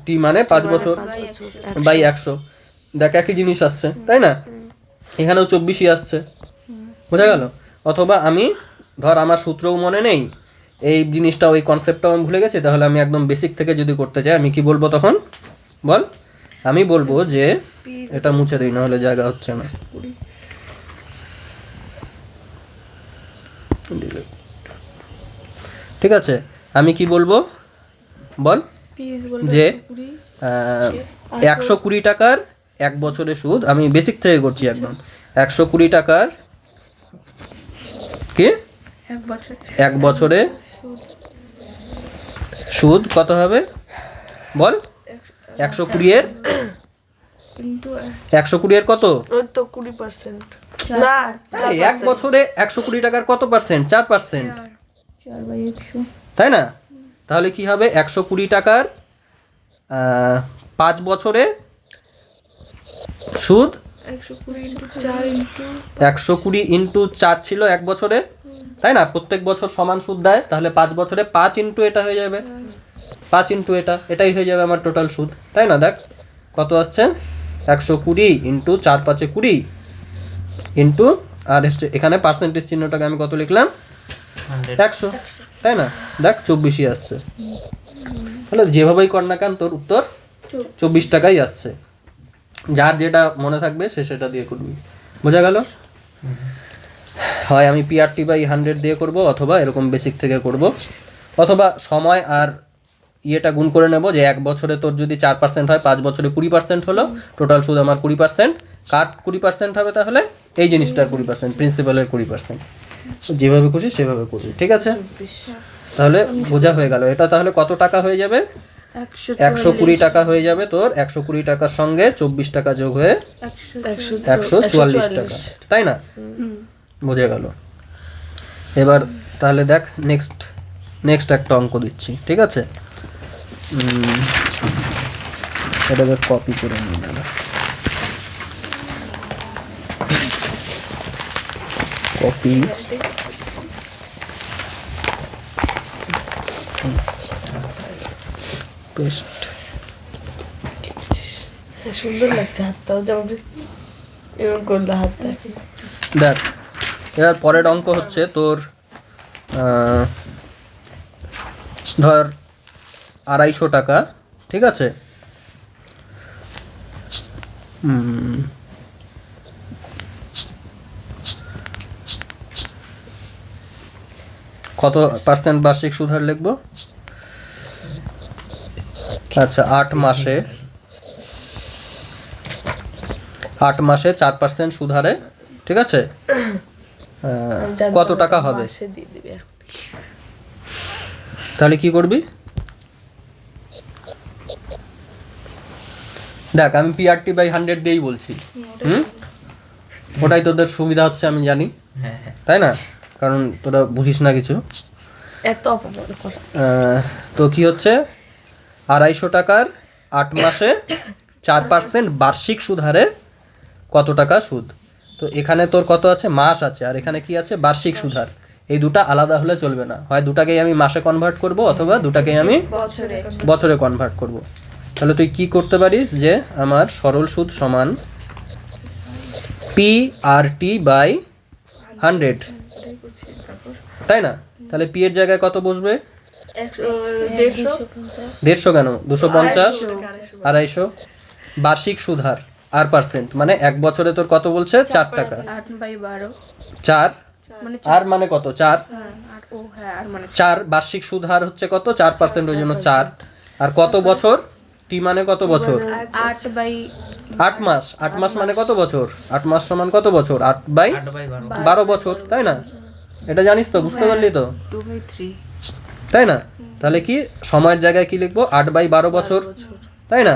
টি মানে 5 বছর বাই 100। দেখ একই জিনিস আসছে, তাই না? এখানেও 24ই আসছে। বোঝা গেল? অথবা আমি ধর আমার সূত্রও মনে নেই, এই জিনিসটা ওই কনসেপ্টটাও আমি ভুলে গেছি, তাহলে আমি একদম বেসিক থেকে যদি করতে চাই, আমি কি বলবো তখন? বল। আমি বলবো যে এটা মুছে দিই, না হলে জায়গা হচ্ছে না। ঠিক আছে, আমি কি বলবো? বল যে 120 টাকার 1 বছরের সুদ, আমি বেসিক থেকে করছি একদম। 120 টাকার কি 1 বছরে সুদ কত হবে? বল। 120 এর 120 এর কত? ওই তো 20%। না, 1 বছরে 120 টাকার কত পার্সেন্ট? 4%, 4/100, তাই না? তাহলে কি হবে? 120 টাকার 5 বছরে সুদ 120 ইন্টু 4 ছিল 1 বছরে, তাই না? প্রত্যেক বছর সমান সুদ দেয়, তাহলে 5 বছরে 5 ইন্টু এটা হয়ে যাবে, 5 ইন্টু এটাই হয়ে যাবে আমার টোটাল সুদ, তাই না? দেখ কত আসছে? 120 ইন্টু 4 5 20 ইন্টু, আর এখানে পার্সেন্টেজ চিহ্নটাকে আমি কত লিখলাম? 100, তাই না? দেখ 24ই আসছে। তাহলে যেভাবেই কর না কেন তোর উত্তর 24 টাকাই আসছে। যার যেটা মনে থাকবে সে সেটা দিয়ে করবি। বোঝা গেল? হয় আমি PRT/100 দিয়ে করব, অথবা এরকম বেসিক থেকে করব, অথবা সময় আর ইয়েটা গুণ করে নেব যে 1 বছরে তোর যদি 4% হয়, 5 বছরে 20% হলো, টোটাল সুদ আমার 20%, কাট 20% হবে, তাহলে এই জিনিসটার 20%, প্রিন্সিপালের 20%। যেভাবে খুশি সেভাবে করবি, ঠিক আছে? তাহলে বোঝা হয়ে গেল। এটা তাহলে কত টাকা হয়ে যাবে? 120 টাকা হয়ে যাবে তোর। 120 টাকার সঙ্গে 24 টাকা যোগ হয়ে 144 টাকা, তাই না? বোঝা গেল। এবার তাহলে দেখ নেক্সট একটা অঙ্ক দিচ্ছি, ঠিক আছে? এটাকে কপি করে নিই দাদা, কপি পেস্ট। সুন্দর লাগছে হাতটাও, যেমন এরকম করলে হাতটা। দেখ এবার পরের অঙ্ক হচ্ছে তোর ধর 250 টাকা, ঠিক আছে? কত পার্সেন্ট বার্ষিক সুদ হার লিখবো? আচ্ছা 8 মাসে 4% সুদ হারে, ঠিক আছে? কত টাকা হবে? মাসে দিয়ে দিবি এখন। তাহলে কি করবি? দেখ আমি PRT/100 দিয়েই বলছি, ওটাই তোদের সুবিধা হচ্ছে আমি জানি, হ্যাঁ হ্যাঁ তাই না? কারণ তোরা বুঝিস না কিছু। এত অপমান করা। তো কি হচ্ছে 250 টাকার 8 মাসে 4% বার্ষিক সুদ হারে কত টাকা সুদ? তো এখানে তোর কত আছে? মাস আছে, আর এখানে কি আছে? বার্ষিক সুদ হার। এই দুটা আলাদা হলে চলবে না, হয় দুটাকেই আমি মাসে কনভার্ট করব অথবা দুটাকেই আমি বছরে কনভার্ট করব। তাহলে তুই কি করতে পারিস যে আমার সরল সুদ সমান PRT/100, তাই না? তাহলে পি এর জায়গায় কত বসবে? 150 কেন? 250, 250, বার্ষিক সুদ হার আর পার্সেন্ট, মানে এক বছরে তোর কত বলছে? 4 টাকা। 8/12 4 আর মানে কত? 4। ও হ্যাঁ, আর মানে 4 বার্ষিক সুদ হার হচ্ছে কত? 4%, ওই জন্য 4। আর কত বছর? টি মানে কত বছর? 8 মাস। 8 মাস মানে কত বছর? 8 মাস সমান কত বছর? 8/12 বছর, তাই না? এটা জানিস তো, বুঝতে পারলি তো, 2/3 তাই না? তাহলে কি সময়ের জায়গায় কি লিখবো? 8/12 বছর, তাই না?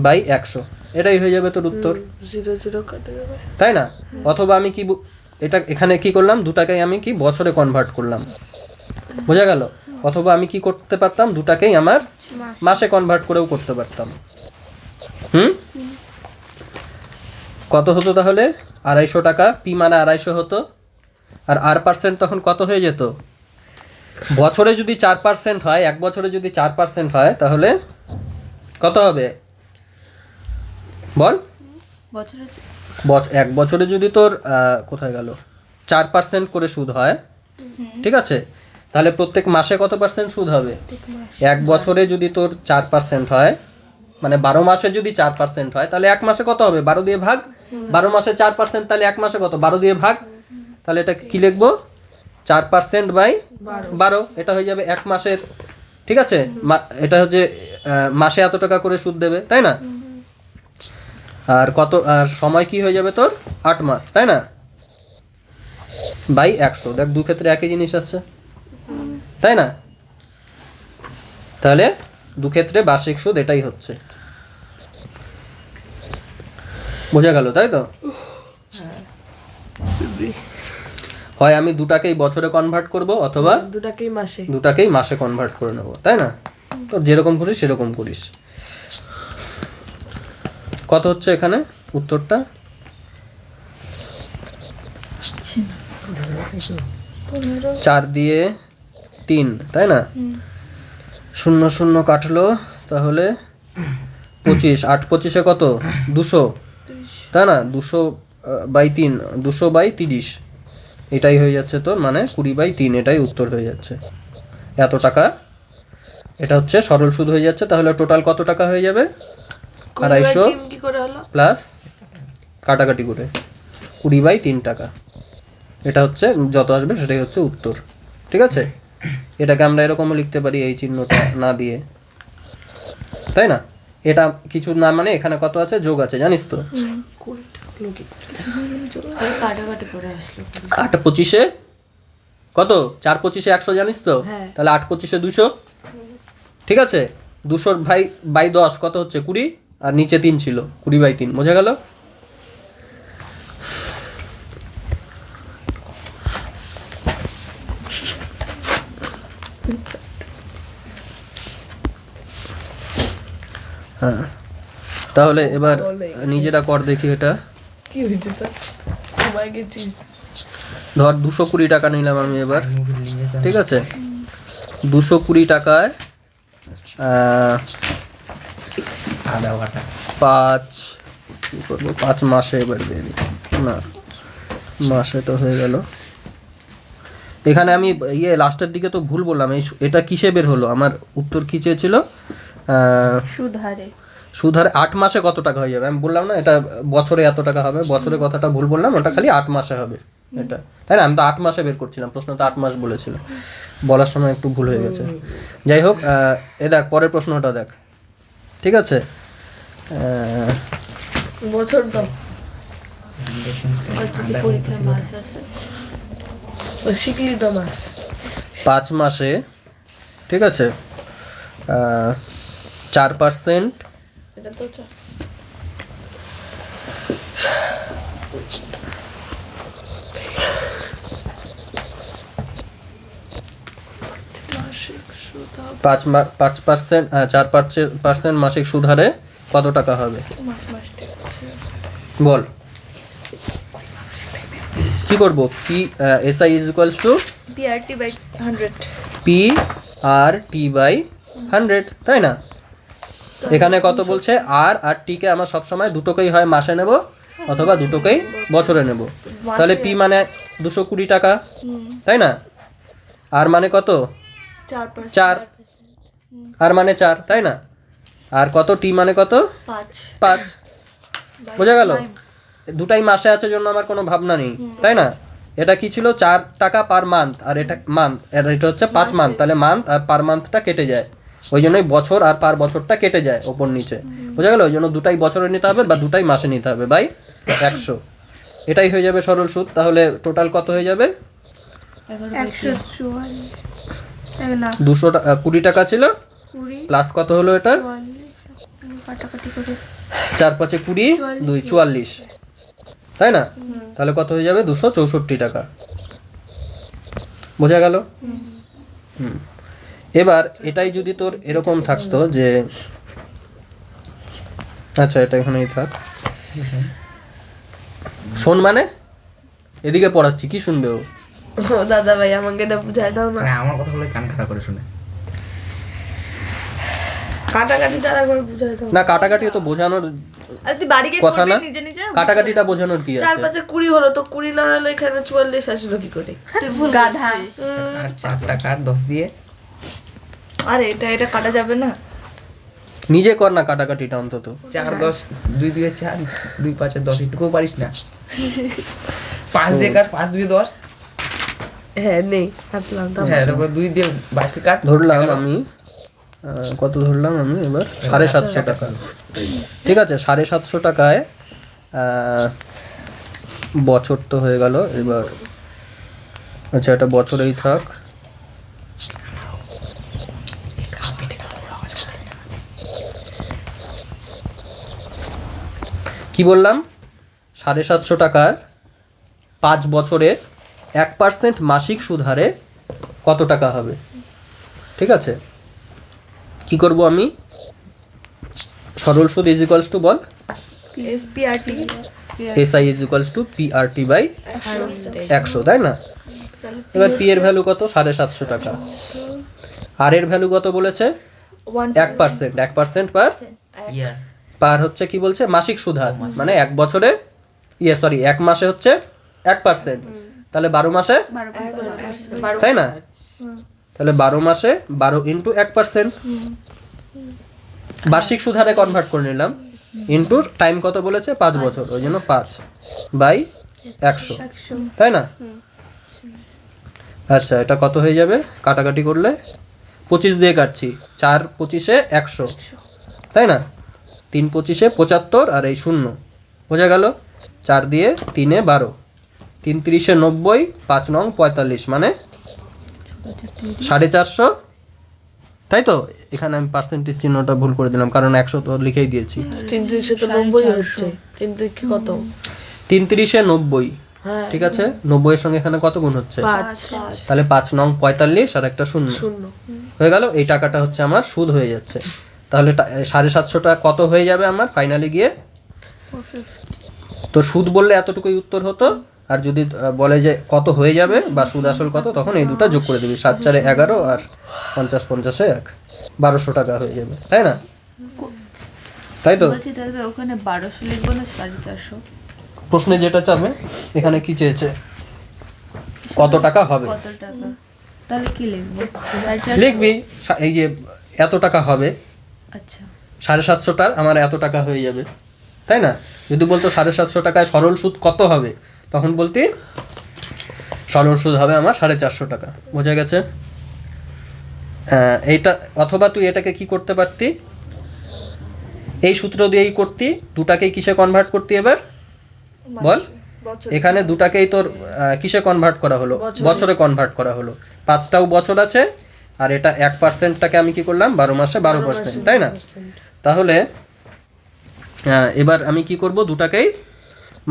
বাই 100, এটাই হয়ে যাবে তোর উত্তর, 0 কাটে যাবে। তাই না? অথবা আমি কি এটা এখানে কি করলাম? দুটাকেই আমি কি বছরে কনভার্ট করলাম, বোঝা গেল? অথবা আমি কি করতে পারতাম? দুটাকেই আমার মাসে কনভার্ট করেও করতে পারতাম। কত হতো তাহলে? 250 টাকা, পি মানে 250 হতো, আর পার্সেন্ট তখন কত হয়ে যেত? বছরে যদি 4% হয়, এক বছরে যদি 4% হয়, তাহলে কত হবে বল? বছরে এক বছরে যদি তোর কোথায় গেল 4% করে সুদ হয়, ঠিক আছে? তাহলে প্রত্যেক মাসে কত পার্সেন্ট সুদ হবে? এক বছরে যদি তোর 4% হয়, মানে 12 মাসে যদি 4% হয়, তাহলে এক মাসে কত হবে? 12 দিয়ে ভাগ। 12 মাসে 4%, তাহলে এক মাসে কত? 12 দিয়ে ভাগ। তাহলে এটা কি লিখবো? 4%/12, এটা হয়ে যাবে এক মাসের, ঠিক আছে? এটা হচ্ছে মাসে এত টাকা করে সুদ দেবে, তাই না? আর কত, আর সময় কি হয়ে যাবে তোর? 8 মাস, তাই না? বাই 100, দেখ দু ক্ষেত্রে একই জিনিস আসছে, তাই না? তাহলে দু ক্ষেত্রে বার্ষিক সুদ এটাই হচ্ছে, বোঝা গেল, তাই তো? হয় আমি দুটাকেই বছরে কনভার্ট করব অথবা দুটাকেই মাসে কনভার্ট করে নেব, তাই না? তোর যেরকম করিস সেরকম করিস। কত হচ্ছে এখানে উত্তরটা? 4 দিয়ে 3, তাই না? 0 0 কাটলো, তাহলে 25, 8 25 কত? 200, তাই না? 200/3, 200/30, এটাই হয়ে যাচ্ছে তোর, মানে 20/3, এটাই উত্তর হয়ে যাচ্ছে। এত টাকা, এটা হচ্ছে সরল সুদ হয়ে যাচ্ছে। তাহলে টোটাল কত টাকা হয়ে যাবে? 250 প্লাস কাটাকাটি করে 20/3 টাকা, এটা হচ্ছে যত আসবে সেটাই হচ্ছে উত্তর, ঠিক আছে? এটাকে আমরা এরকমও লিখতে পারি, এই চিহ্নটা না দিয়ে, তাই না? এটা কিছু না, মানে এখানে কত আছে? যোগ আছে, জানিস তো? কাটাকাটি করে আসলো। 8 25 কত? 4 25 100, জানিস তো? তাহলে 8 25 200, ঠিক আছে? 200/10 কত হচ্ছে? 20, আর নিচে 3 ছিল, 20/3, বোঝা গেল? হ্যাঁ, তাহলে এবার নিজেরা কর দেখি এটা। কি হয়েছে তোর? ঘুমায় গেছিস? ধর 220 টাকা নিলাম আমি এবার, ঠিক আছে? 220 টাকায় আদা বাটা 5 কি করবো, 5 মাসে এবার দিয়ে দিই। না, মাসে তো হয়ে গেল। এখানে আমি লাস্টের দিকে তো ভুল বললাম। এটা কিসে বের হলো? আমার উত্তর কি চেয়েছিল? সুদ হারে। সুদ হারে 8 মাসে কত টাকা হয়ে যাবে? আমি বললাম না এটা বছরে এত টাকা হবে, বছরে কথাটা ভুল বললাম, ওটা খালি 8 মাসে হবে এটা, তাই না? আমি তো 8 মাসে বের করছিলাম, প্রশ্ন তো 8 মাস বলেছিল, বলার সময় একটু ভুল হয়ে গেছে। যাই হোক, এ দেখ পরের প্রশ্নটা দেখ, ঠিক আছে? বছর দাও। আর যদি পরীক্ষার মাস আসে? শিখলি তো মাস। 5 মাসে, ঠিক আছে, 4%। এটা তো চা। মাসিক সুদ হবে 5% 4% মাসিক সুদ হারে কত টাকা হবে? মাস মাস ঠিক আছে। বল কি করব? P SI is equals to PRT by 100. P R T by 100, তাই না? এখানে কত বলছে? আর টি কে আমার সবসময় দুটোকেই হয় মাসে নেব অথবা দুটোকেই বছরে নেব। তাহলে পি মানে 220 টাকা, তাই না? আর মানে কত? 4%. 4। আর মানে 4, তাই না? আর কত? টি মানে কত? 5। বোঝা গেল? দুটাই মাসে আছে জন্য আমার কোনো ভাবনা নেই, তাই না? এটা কি ছিল? 4 টাকা পার মান্থ, আর এটা মান্থ, আর এটা হচ্ছে 5 মান্থ, তাহলে মান্থ আর পার মান্থটা কেটে যায়, ওই জন্যই বছর আর পার বছরটা কেটে যায় ওপর নিচে। বোঝা গেল? ওই জন্য দুটাই বছরে নিতে হবে বা দুটাই মাসে নিতে হবে বাই 100। এটাই হয়ে যাবে সরল সুদ। তাহলে টোটাল কত হয়ে যাবে? 144. না 220 টাকা ছিল 20 প্লাস কত হলো এটা? 44 কাটাকাটি করে 4 5 20 2 44, তাই না? তাহলে কত হয়ে যাবে? 264 টাকা। বোঝা গেল? হুম। এবার এটাই যদি তোর এরকম থাকতো যে, আচ্ছা এটা এখানেই থাক। শোন মানে এদিকে পড়াচ্ছি, কি শুনবে ও? ও দাদা ভাই আমাকে এটা বুঝাই দাও না। মানে আমার কথা বলে কান খাড়া করে শুনে। কাটাকাটিটা আরেকবার বুঝাই দাও। না, কাটাকাটি তো বোঝানোর আর তুই বাড়ি গিয়ে কথা না, করবি নিজে নিজে। কাটাকাটিটা বোঝানোর কি 4 আছে? 5 20 হলো তো 20 না হলে এখানে 44 আসলো কি করে? তুই ভুল গাধা। আর 4 টাকা 10 দিয়ে আরে এটা কাটা যাবে না। নিজে কর না কাটাকাটিটা অন্তত। 4 10 2 2 4 2 5 10 এটুকু পারিস না? 5 দিয়ে কাট, 5 2 10। হ্যাঁ নেই হাঁটলাম তো। হ্যাঁ, তারপর 2 দিয়ে 22 কাট। ধরলাম আমি কত ধরলাম আমি এবার? 750 টাকা, ঠিক আছে? 750 টাকায় বছর তো হয়ে গেল এবার। আচ্ছা এটা বছরেই থাক। কি বললাম? 750 টাকার 5 বছরে 1% মাসিক সুদ হারে কত টাকা হবে? ঠিক আছে, কি করব আমি? সরল সুদ ইজ ইকুয়ালস টু বল SPRT. SI is equals to PRT by 100, তাই না? এবার পি এর ভ্যালু কত? 750 টাকা। আর এর ভ্যালু কত বলেছে? 1%। 1% ইয়ার পার হচ্ছে কি বলছে? মাসিক সুদ হার, মানে 1 বছরে 1 মাসে হচ্ছে 1%, তাহলে 12 মাসে, তাই না? তাহলে 12 মাসে 12 ইন্টু 1%, বার্ষিক সুদ হারে কনভার্ট করে নিলাম, ইন্টু টাইম কত বলেছে? 5 বছর, ওই জন্য 5 বাই 100, তাই না? আচ্ছা এটা কত হয়ে যাবে কাটাকাটি করলে? 25 দিয়ে কাটছি, 4 25 100, তাই না? 3 25 75 আর এই 0, বোঝা গেল? 4 দিয়ে 3 12, 3 30 90, 5 9 45, মানে 450, তাই তো? এখানে আমি পার্সেন্টেজ চিহ্নটা ভুল করে দিলাম কারণ 100 তো লিখেই দিয়েছি। 3 3 তো 90 হচ্ছে। 3 3 কি কত? 3 30 90, হ্যাঁ ঠিক আছে? 90 এর সঙ্গে এখানে কত গুণ হচ্ছে? 5 তাহলে 5 9 45 আর একটা 0 শূন্য। হয়ে গেল। এই টাকাটা হচ্ছে আমার সুদ হয়ে যাচ্ছে। তাহলে 750 টাকা কত হয়ে যাবে আমার ফাইনালি গিয়ে? তো সুদ বললে এতটুকুই উত্তর হতো, আর যদি বলে যে কত হয়ে যাবে বা সুদ আসল কত, তখন এই দুটো যোগ করে দিবি, 7 4 11 আর 50 50 1, 1200 টাকা হয়ে যাবে, তাই না? তাই তো বলছি তাহলে ওখানে 1200 লিখবো না 450? প্রশ্নে যেটা চাবে, এখানে কি চেয়েছে, কত টাকা হবে কত টাকা, তাহলে কি লিখবো? 450? লিখবি এই যে এত টাকা হবে, আচ্ছা 750টার আমার এত টাকা হয়ে যাবে, তাই না? যদি বলতো 750 টাকায় সরল সুদ কত হবে, তখন বলতি সরল সুদ হবে আমার 450 টাকা। বোঝা গেছে? এইটা, অথবা তুই এটাকে কি করতে পারতি, এই সূত্র দিয়েই করতি, দুটাকেই কিসে কনভার্ট করতি এবার বল? বছর এখানে দুটাকেই তোর কিসে কনভার্ট করা হলো, বছরে কনভার্ট করা হলো, 5টাও বছর আছে, আর এটা 1%টাকে আমি কি করলাম 12 মাসে 12%, তাই না? তাহলে এবার আমি কি করব, দুটাকেই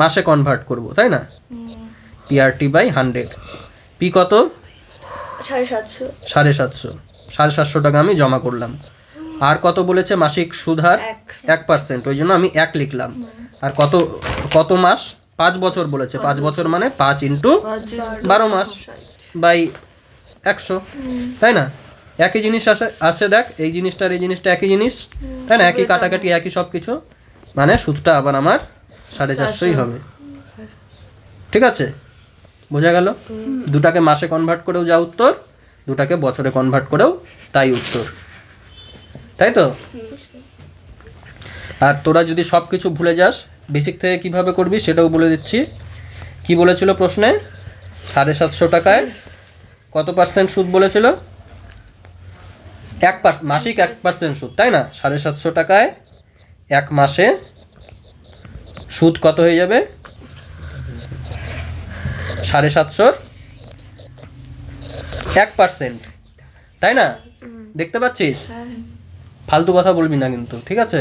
মাসে কনভার্ট করব, তাই না? PRT/100, পি কত? 750 750 টাকা আমি জমা করলাম। আর কত বলেছে মাসিক সুদ হার? 1%, ওই জন্য আমি 1 লিখলাম। আর কত কত মাস? 5 বছর বলেছে, 5 বছর মানে 5 × 12 মাস বাই 100, তাই না? একই জিনিস আছে দেখ, এই জিনিসটা আর এই জিনিসটা একই জিনিস, তাই না? একই কাটাকাটি, একই সব কিছু, মানে সুদটা আবার আমার 450ই হবে। ঠিক আছে, বোঝা গেল? দুটাকে মাসে কনভার্ট করেও যা উত্তর, দুটাকে বছরে কনভার্ট করেও তাই উত্তর, তাই তো? আর তোরা যদি সব কিছু ভুলে যাস, বেসিক থেকে কিভাবে করবি সেটাও বলে দিচ্ছি। কি বলেছিল প্রশ্নে? 750 টাকায় কত পার্সেন্ট সুদ বলেছিল? 1%, মাসিক 1% সুদ, তাই না? 750 টাকায় 1 মাসে সুদ কত হয়ে যাবে? 750 1%, তাই না? দেখতে পাচ্ছিস? ফালতু কথা বলবি না কিন্তু, ঠিক আছে?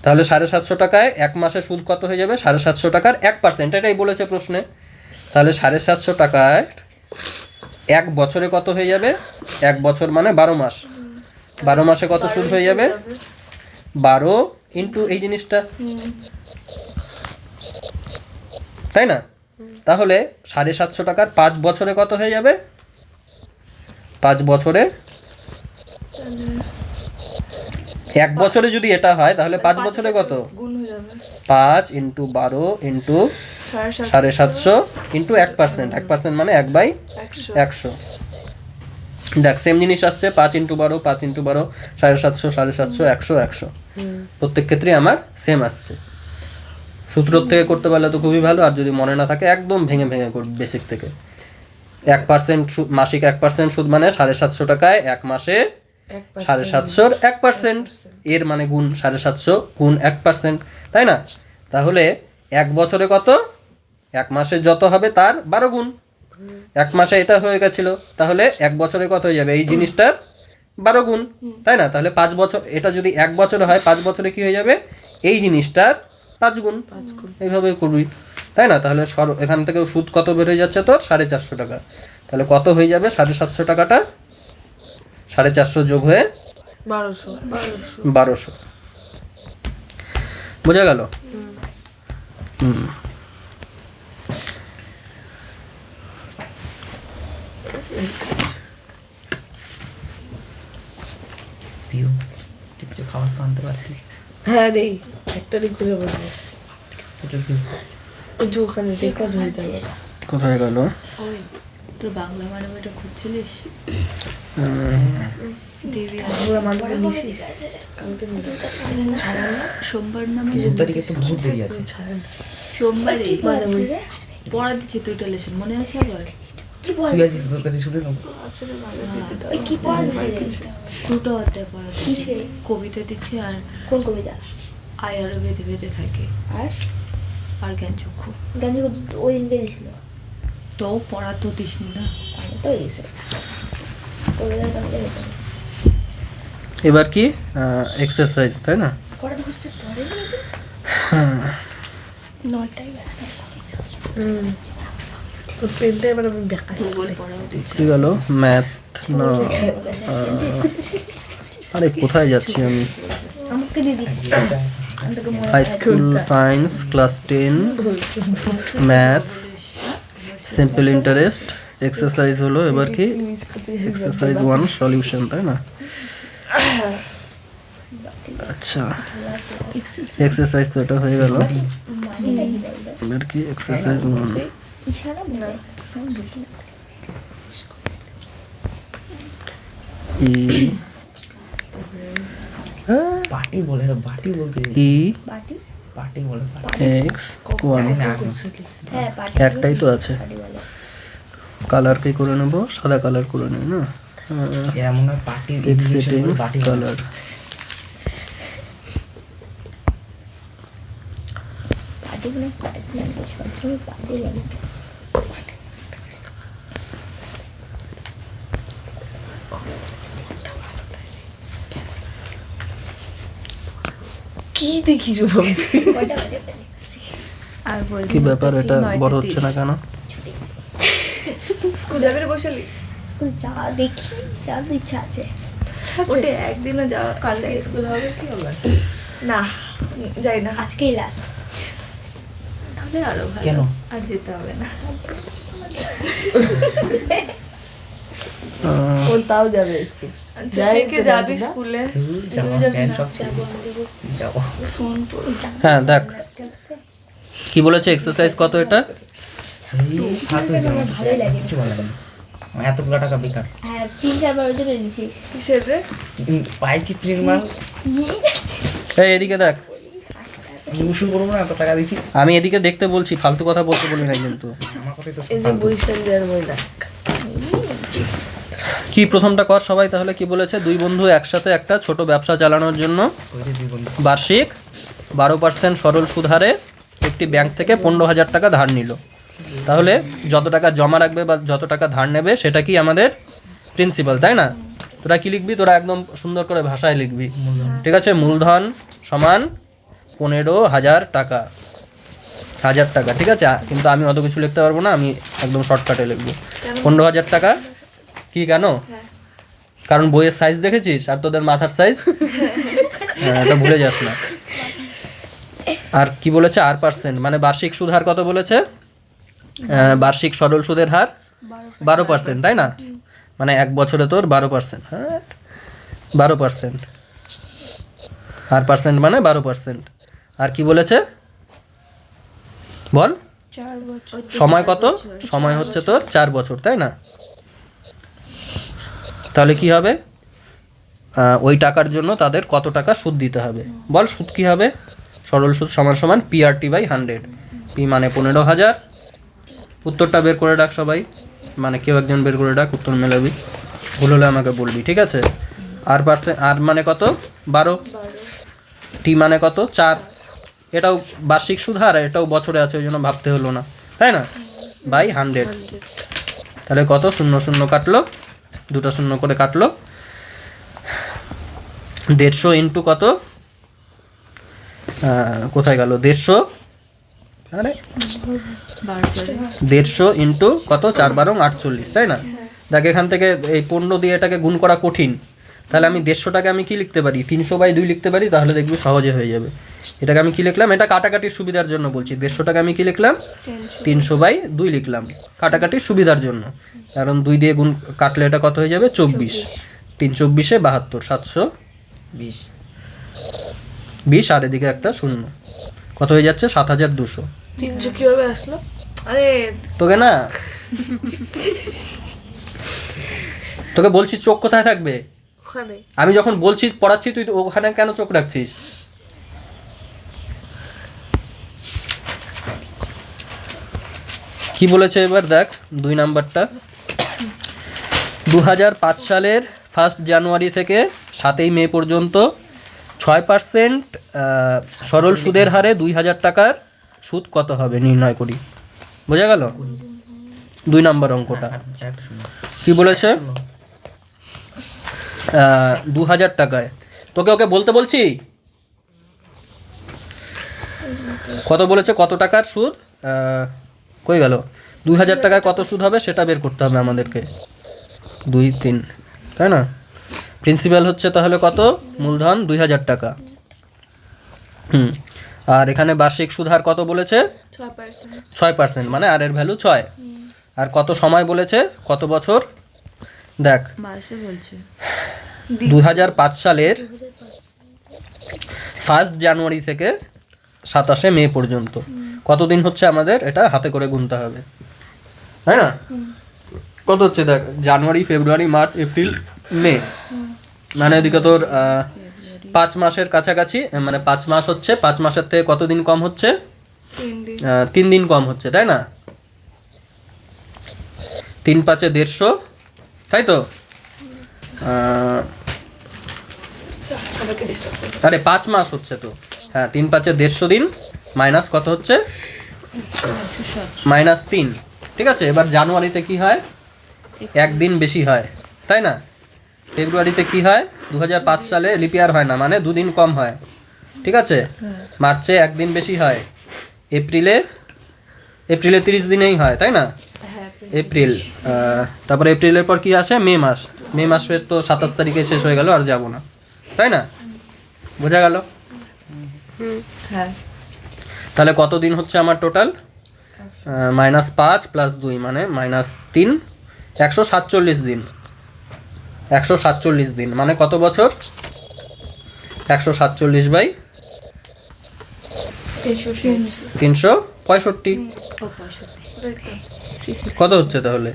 তাহলে 750 টাকায় 1 মাসে সুদ কত হয়ে যাবে? 750 টাকার 1%, এটাই বলেছে প্রশ্নে। তাহলে 750 টাকায় 1 বছরে কত হয়ে যাবে? 1 বছর মানে 12 মাস, 12 মাসে কত সুদ হয়ে যাবে? 12 ইন্টু এই জিনিসটা, তাই না? তাহলে 750 টাকার 5 বছরে কত হয়ে যাবে? 5 বছরে, 1 বছরে যদি এটা হয় তাহলে 5 বছরে কত? গুণ হয়ে যাবে 5 × 12 × 750 ইন্টু 1%, 1% মানে 1/100। দেখ সেম জিনিস আসছে, 5 × 12 5 × 12 750 750 100 100, প্রত্যেক ক্ষেত্রে আমার সেম আসছে। সূত্র থেকে করতে পারলে তো খুবই ভালো, আর যদি মনে না থাকে একদম ভেঙে ভেঙে করবি বেসিক থেকে। 1% মাসিক 1% সুদ মানে 750 টাকায় 1 মাসে 750 1%, এর মানে গুণ 750 গুণ 1%, তাই না? তাহলে 1 বছরে কত? 1 মাসে যত হবে তার 12 গুণ। 1 মাসে এটা হয়ে গেছিল, তাহলে 1 বছরে কত হয়ে যাবে? এই জিনিসটার 12 গুণ, তাই না? তাহলে 5 বছর, এটা যদি 1 বছরে হয় 5 বছরে কি হয়ে যাবে? এই জিনিসটার 5 গুণ। এইভাবে করবি, তাই না? তাহলে এখান থেকে সুদ কত বেড়ে যাচ্ছে তোর? 450 টাকা। তাহলে কত হয়ে যাবে? 750 টাকাটা 450 যোগ হয়ে 1200। বোঝা গেল? দিও কিছু খাবার তো আনতে পারতি। হ্যাঁ রে, একটা করে বলবো ওই যে ওখানে দেখা হয়ে যাবে। কোথায় গেল? ওই তোর বাংলা মানবটা খুঁজছিলিস? দেবী পুরো মানুষ নিছি সোমবার নামে 2 তারিখে তো বহুত দেরি আছে। সোমবারে পড়া দিচ্ছি দুইটা লেসন, মনে আছে আবার? তুই আছিস তোর কাছে শুনে নাও। কি পড়া দিছে? দুটো অধ্যায় পড়া দিচ্ছি, কবিতা দিচ্ছি, আর কোন কবিতা? আয়ারও বেঁধে বেঁধে থাকে, আর আর জ্ঞান চক্ষু। গান্ধী ওই দিনকে দিছিল তো পড়া তো দিসনি না, তো গেছে কবিতা তাহলে গেছে এবার কি এক্সারসাইজ, তাই না? পড়া ধরছে ধরে নটাই ব্যস্ত তো পেনটা এবার আমি বেকার ভূগোল পড়াও দিচ্ছি। কি গেল? ম্যাথ না, আরে কোথায় যাচ্ছি আমি? আমাকে দিয়ে দিস আমি তোকে মনে high school science class 10 maths simple interest exercise হলো এবার কি এক্সারসাইজ 1 সলিউশন তাই না? আচ্ছা এক্সারসাইজ তো এটা হয়ে গেল এবার কি এক্সারসাইজ 1 ইশারা বলে আমি বুঝি না ই পার্টি বলে না, বাটি বলতে ই পার্টি পার্টি বলে এক্স 1 হ্যাঁ পার্টি একটাই তো আছে পার্টি বলে কালার কি করে নেব সাদা কালার করে নেব না এরা মনে হয় পার্টি এক্স ইংলিশে সেটিংস বলে বাটি বলে। কালার পার্টি বলে পার্টি ল্যাঙ্গুয়েজ পার্টি বলে কি দেখিস ভাবি তুই? কটা বাজে আর বলছি কি ব্যাপার এটা বড় হচ্ছে না কেন? স্কুল যাবে রে বৈশালী? স্কুল যা দেখি যা তো ইচ্ছা আছে ওটা একদিনও যাওয়া কালকে স্কুল হবে কি আবার? না, যাই না। আজকেই লাস্ট তাহলে আরো ভালো। কেন? আর যেতে হবে না। ও তাও যাবে স্কুল। যাই কে যাবি স্কুলে? জামা যাবি প্যান্ট না? সব ছেড়ে যাবো। হ্যাঁ দেখ কি বলেছে এক্সারসাইজ কত এটা এই ফালতু হয়ে যাবে। ভালোই লাগে কিছু ভালো লাগে না। আমার এতগুলো টাকা বেকার। হ্যাঁ 3-4 জন্য নিছিস কিসের রে? পাইছি প্রিন্ট মাল এই এদিকে দেখ উসুল করবো না, এত টাকা দিচ্ছি। আমি এদিকে দেখতে বলছি ফালতু কথা বলতে বলি না কিন্তু আমার কথাই তো এই যে বৈশালী আর ময়না কি প্রথমটা কর সবাই তাহলে কি বলেছে দুই বন্ধু একসাথে একটা ছোট ব্যবসা চালানোর জন্য ওই যে দুই বন্ধু বার্ষিক 12% সরল সুদ হারে একটি ব্যাংক থেকে 15,000 টাকা ধার নিল তাহলে যত টাকা জমা রাখবে বা যত টাকা ধার নেবে সেটা কি আমাদের প্রিন্সিপাল তাই না তোরা কি লিখবি তোরা একদম সুন্দর করে ভাষায় লিখবি ঠিক আছে মূলধন সমান 15,000 টাকা 1000 টাকা ঠিক আছে কিন্তু আমি অত কিছু লিখতে পারবো না আমি একদম শর্টকাটে লিখবো 15,000 টাকা কি কেন কারণ বইয়ের সাইজ দেখেছিস আর তোদের মাথার সাইজ এটা ভুলে যাস না আর কি বলেছে আর% মানে বার্ষিক সুদ হার কত বলেছে বার্ষিক সরল সুদের হার 12% তাই না মানে এক বছরে তোর 12% হ্যাঁ 12% আর পার্সেন্ট মানে 12% আর কি বলেছে বল 4 বছর সময় কত সময় হচ্ছে তোর 4 বছর তাই না তাহলে কি হবে ওই টাকার জন্য তাদের কত টাকা সুদ দিতে হবে বল সুদ কি হবে সরল সুদ সমান সমান PRT/100 পি মানে 15,000 উত্তরটা বের করে রাখ সবাই মানে কেউ একজন বের করে রাখ উত্তর মেলাবি ভুল হলে আমাকে বলবি ঠিক আছে আর পার্সেন্ট আর মানে কত 12 টি মানে কত 4 এটাও বার্ষিক সুদ হার এটাও বছরে আছে ওই জন্য ভাবতে হলো না তাই না বাই 100 তাহলে কত 0 কাটলো দুটো শূন্য করে কাটলো 150 ইন্টু কত কোথায় গেল 150 আরে 150 ইন্টু কত 4 × 48 তাই না দেখ এখান থেকে এই 15 দিয়ে এটাকে গুণ করা কঠিন তাহলে আমি 150টাকে আমি কি লিখতে পারি 300/2 লিখতে পারি তাহলে দেখবি সহজে হয়ে যাবে এটাকে আমি কি লিখলাম এটা কাটাকাটির সুবিধার জন্য বলছি 150টাকে আমি কি লিখলাম 300/2 লিখলাম কাটাকাটির সুবিধার জন্য কারণ 2 দিয়ে গুণ কাটলে এটা কত হয়ে যাবে 24 324 এ 72 720 আর এদিকে একটা শূন্য কত হয়ে যাচ্ছে 7,200 300 কিভাবে আসলো? আরে তোকে না তোকে বলছি চোখ কোথায় থাকবে ওখানে আমি যখন বলছি পড়াচ্ছি তুই ওখানে কেন চোখ রাখছিস কি বলেছে এবার দেখ 2 নাম্বারটা 2005 সালের 1 জানুয়ারি থেকে 7 মে পর্যন্ত 6% সরল সুদের হারে 2,000 টাকার সুদ কত হবে নির্ণয় করি বোঝা গেল 2 নাম্বার অঙ্কটা কি বলেছে 2,000 টাকায় তোকে ওকে বলতে বলছি কত বলেছে কত টাকার সুদ কই গেল 2,000 টাকায় কত সুদ হবে সেটা বের করতে হবে আমাদেরকে 2 3 তাই না প্রিন্সিপাল হচ্ছে তাহলে কত, মূলধন 2000 টাকা। আর এখানে বার্ষিক সুদ হার কত বলেছে, 6%। 6%, মানে আর এর ভ্যালু 6। আর কত সময় বলেছে, কত বছর, দেখ মাসে বলছে 2005 সালের 1 জানুয়ারি থেকে 27 মে পর্যন্ত কতদিন হচ্ছে আমাদের, এটা হাতে করে গুনতে হবে, তাই না? কত হচ্ছে দেখ, জানুয়ারি, ফেব্রুয়ারি, মার্চ, এপ্রিল, মে, মানে এদিকে তোর 5 মাসের কাছাকাছি, মানে 5 মাস হচ্ছে, 5 মাসের থেকে কতদিন কম হচ্ছে, 3 দিন। 3 দিন কম হচ্ছে, তাই না? 3 5 150, তাই তো? সবাইকে ডিস্টার্ব করবে। আরে 5 মাস হচ্ছে তো, হ্যাঁ 3 5 150 দিন মাইনাস কত হচ্ছে, -3, ঠিক আছে? এবার জানুয়ারিতে কি হয়, 1 দিন বেশি হয়, তাই না? ফেব্রুয়ারিতে কি হয়, 2005 সালে লিপিয়ার হয় না, মানে 2 দিন কম হয়, ঠিক আছে? মার্চে 1 দিন বেশি হয়, এপ্রিলে 30 দিনেই হয়, তাই না? এপ্রিল, তারপরে এপ্রিলের পর কি আসে, মে মাস। মে মাসের তো 27 তারিখে শেষ হয়ে গেল, আর যাব না, তাই না? বোঝা গেল? হ্যাঁ তাহলে কত দিন হচ্ছে আমার টোটাল, -5 + 2 মানে -3, 147 দিন। 147 দিন মানে কত বছর, 147 / 365, ও 65 কত হচ্ছে তাহলে,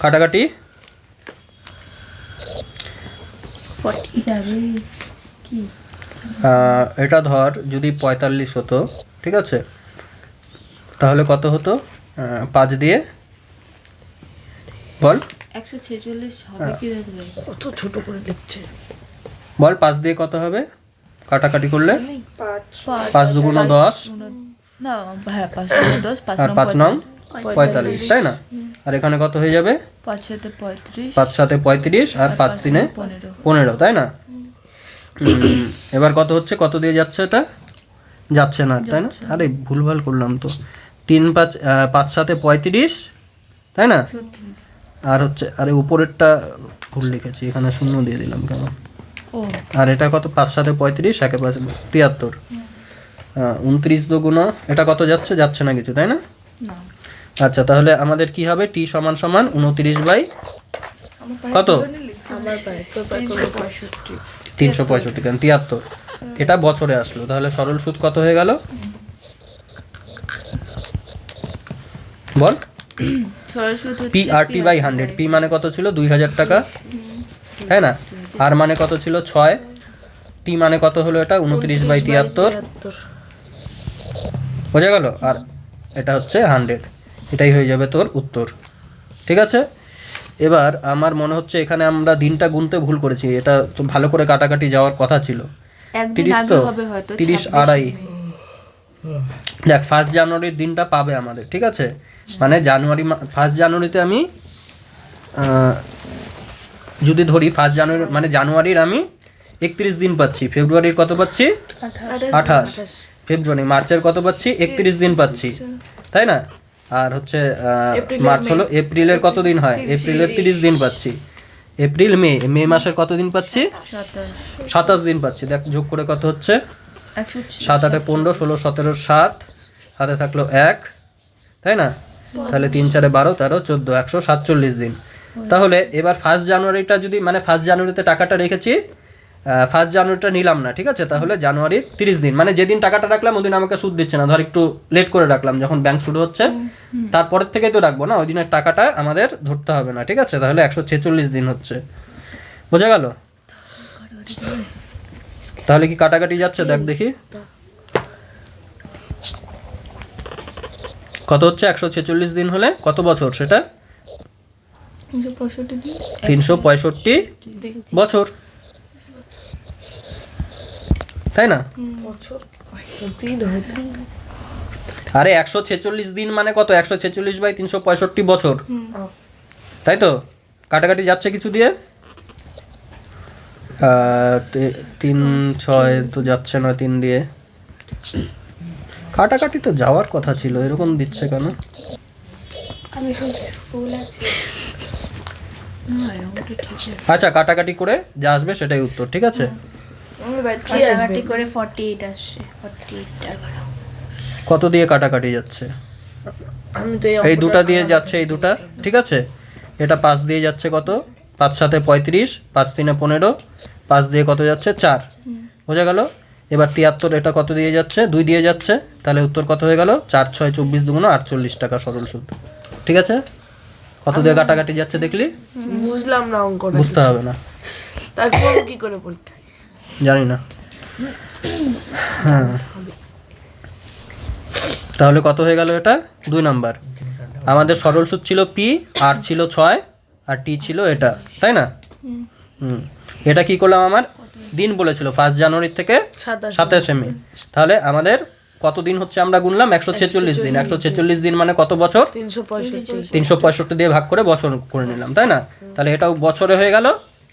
কাটাকাটি 40 যাবে কি এটা ধর যদি 45 হতো, ঠিক আছে, তাহলে কত হতো, 5 দিয়ে বল, 146 হবে কি দাদা ভাই? কত ছোট করে লিখছে। বল 5 দিয়ে কত হবে কাটাকাটি করলে, 5 5 2 × 10, না হ্যাঁ 5 × 10 5 আর 5 9 45, তাই না? আর এখানে কত হয়ে যাবে, 5 7 35 5 7 35 আর 5 3 15, তাই না? এবার কত হচ্ছে, কত দিয়ে যাচ্ছে, এটা যাচ্ছে না, তাই না? আরে ভুলভাল করলাম তো, 3 5 5 7 35, তাই না? আর হচ্ছে, আরে উপরেরটা ভুল লিখেছি, এখানে শূন্য দিয়ে দিলাম কেন? ও আর এটা কত, 5 7 35, 1 5 73, 29 দুগুণ, এটা কত যাচ্ছে, যাচ্ছে না কিছু, তাই না? না আচ্ছা, তাহলে আমাদের কি হবে, টি = 29 কত, আমার পায়ে তোর পায়ে করলে 365, কেন 73, এটা বছরে আসলো, তাহলে সরল সুদ কত হয়ে গেল বল, সরস্বতী PRT/100, পি মানে কত ছিল, 2000 টাকা, তাই না? আর মানে কত ছিল, 6, টি মানে কত হলো, এটা 29/73, বোঝা গেল? আর এটা হচ্ছে 100, এটাই হয়ে যাবে তোর উত্তর, ঠিক আছে? এবার আমার মনে হচ্ছে এখানে আমরা দিনটা গুনতে ভুল করেছি, এটা তো ভালো করে কাটাকাটি যাওয়ার কথা ছিল, একদিন 30 আগে তো, হবে হয়তো 30 আড়াই, দেখ 1 জানুয়ারির দিনটা পাবে আমাদের, ঠিক আছে? মানে 1 জানুয়ারিতে আমি যদি ধরি 1 জানুয়ারি, মানে জানুয়ারির আমি 31 দিন পাচ্ছি, ফেব্রুয়ারির কত পাচ্ছি, 28, ফেব্রুয়ারি, মার্চের কত পাচ্ছি, 31 দিন পাচ্ছি, তাই না? আর হচ্ছে মার্চ হলো, এপ্রিলের কত দিন হয়, এপ্রিলের 30 দিন পাচ্ছি, এপ্রিল মে মাসের কত দিন পাচ্ছি, 27 দিন পাচ্ছি। দেখ যোগ করে কত হচ্ছে, 7 8 15 16 17 7, হাতে থাকলো 1, তাই না? তাহলে 3 4 12 13 14, 147 দিন। তাহলে এবার 1 জানুয়ারিটা যদি, মানে 1 জানুয়ারিতে টাকাটা রেখেছি, 1 জানুয়ারিটা নিলাম না, ঠিক আছে? তাহলে জানুয়ারির 30 দিন, মানে যেদিন টাকাটা রাখলাম ওদিন আমাকে সুদ দিচ্ছে না, ধর একটু লেট করে রাখলাম, যখন ব্যাংক শুরু হচ্ছে তারপরের থেকেই তো রাখবো না, ওই দিনের টাকাটা আমাদের ধরতে হবে না, ঠিক আছে? তাহলে 146 দিন হচ্ছে, বোঝা গেল? তাহলে কি কাটাকাটি যাচ্ছে, দেখ দেখি কত হচ্ছে, 146 দিন হলে কত বছর, সেটা 365 বছর, তাই না? আরে 146 দিন মানে কত, 146/365 বছর, তাই তো? কাটাকাটি যাচ্ছে কিছু দিয়ে, 3 6 তো যাচ্ছে না, 3 দিয়ে কাটাকাটি তো যাওয়ার কথা ছিল, এরকম দিচ্ছে কেন? আচ্ছা, কাটাকাটি করে যা আসবে সেটাই উত্তর, ঠিক আছে? আমার বাড়িতে কি আসবে? কাটাকাটি করে 48 আসছে 48 টাকা কত দিয়ে কাটাকাটি যাচ্ছে? আমি তো এই দুটা দিয়ে যাচ্ছে, এই দুটা, ঠিক আছে? এটা 5 দিয়ে যাচ্ছে কত? 5 7 35, 5 3 15, 5 দিয়ে কত যাচ্ছে? 4। বোঝা গেল? এবার 73, এটা কত দিয়ে যাচ্ছে? 2 দিয়ে যাচ্ছে, তাহলে উত্তর কত হয়ে গেল? 4 6 24 2 48 টাকা সরল সুদ, ঠিক আছে? কত দিয়ে কাটাকাটি যাচ্ছে দেখলি? বুঝলাম না অঙ্কটা বুঝতে হবে না, তারপর কি করে পরীক্ষা? জানি না। হ্যাঁ, তাহলে কত হয়ে গেল? এটা 2 নাম্বার। আমাদের সরল সুদ ছিল পি, আর ছিল 6, আর টি ছিল এটা, তাই না? এটা কি করলাম? আমার দিন বলেছিল 1 জানুয়ারি থেকে 27 মে, তাহলে আমাদের কত দিন হচ্ছে আমরা গুনলাম? 146 দিন। 146 দিন মানে কত বছর? 365 365 দিয়ে ভাগ করে বছর করে নিলাম, তাই না? তাহলে এটাও বছরে হয়ে গেল,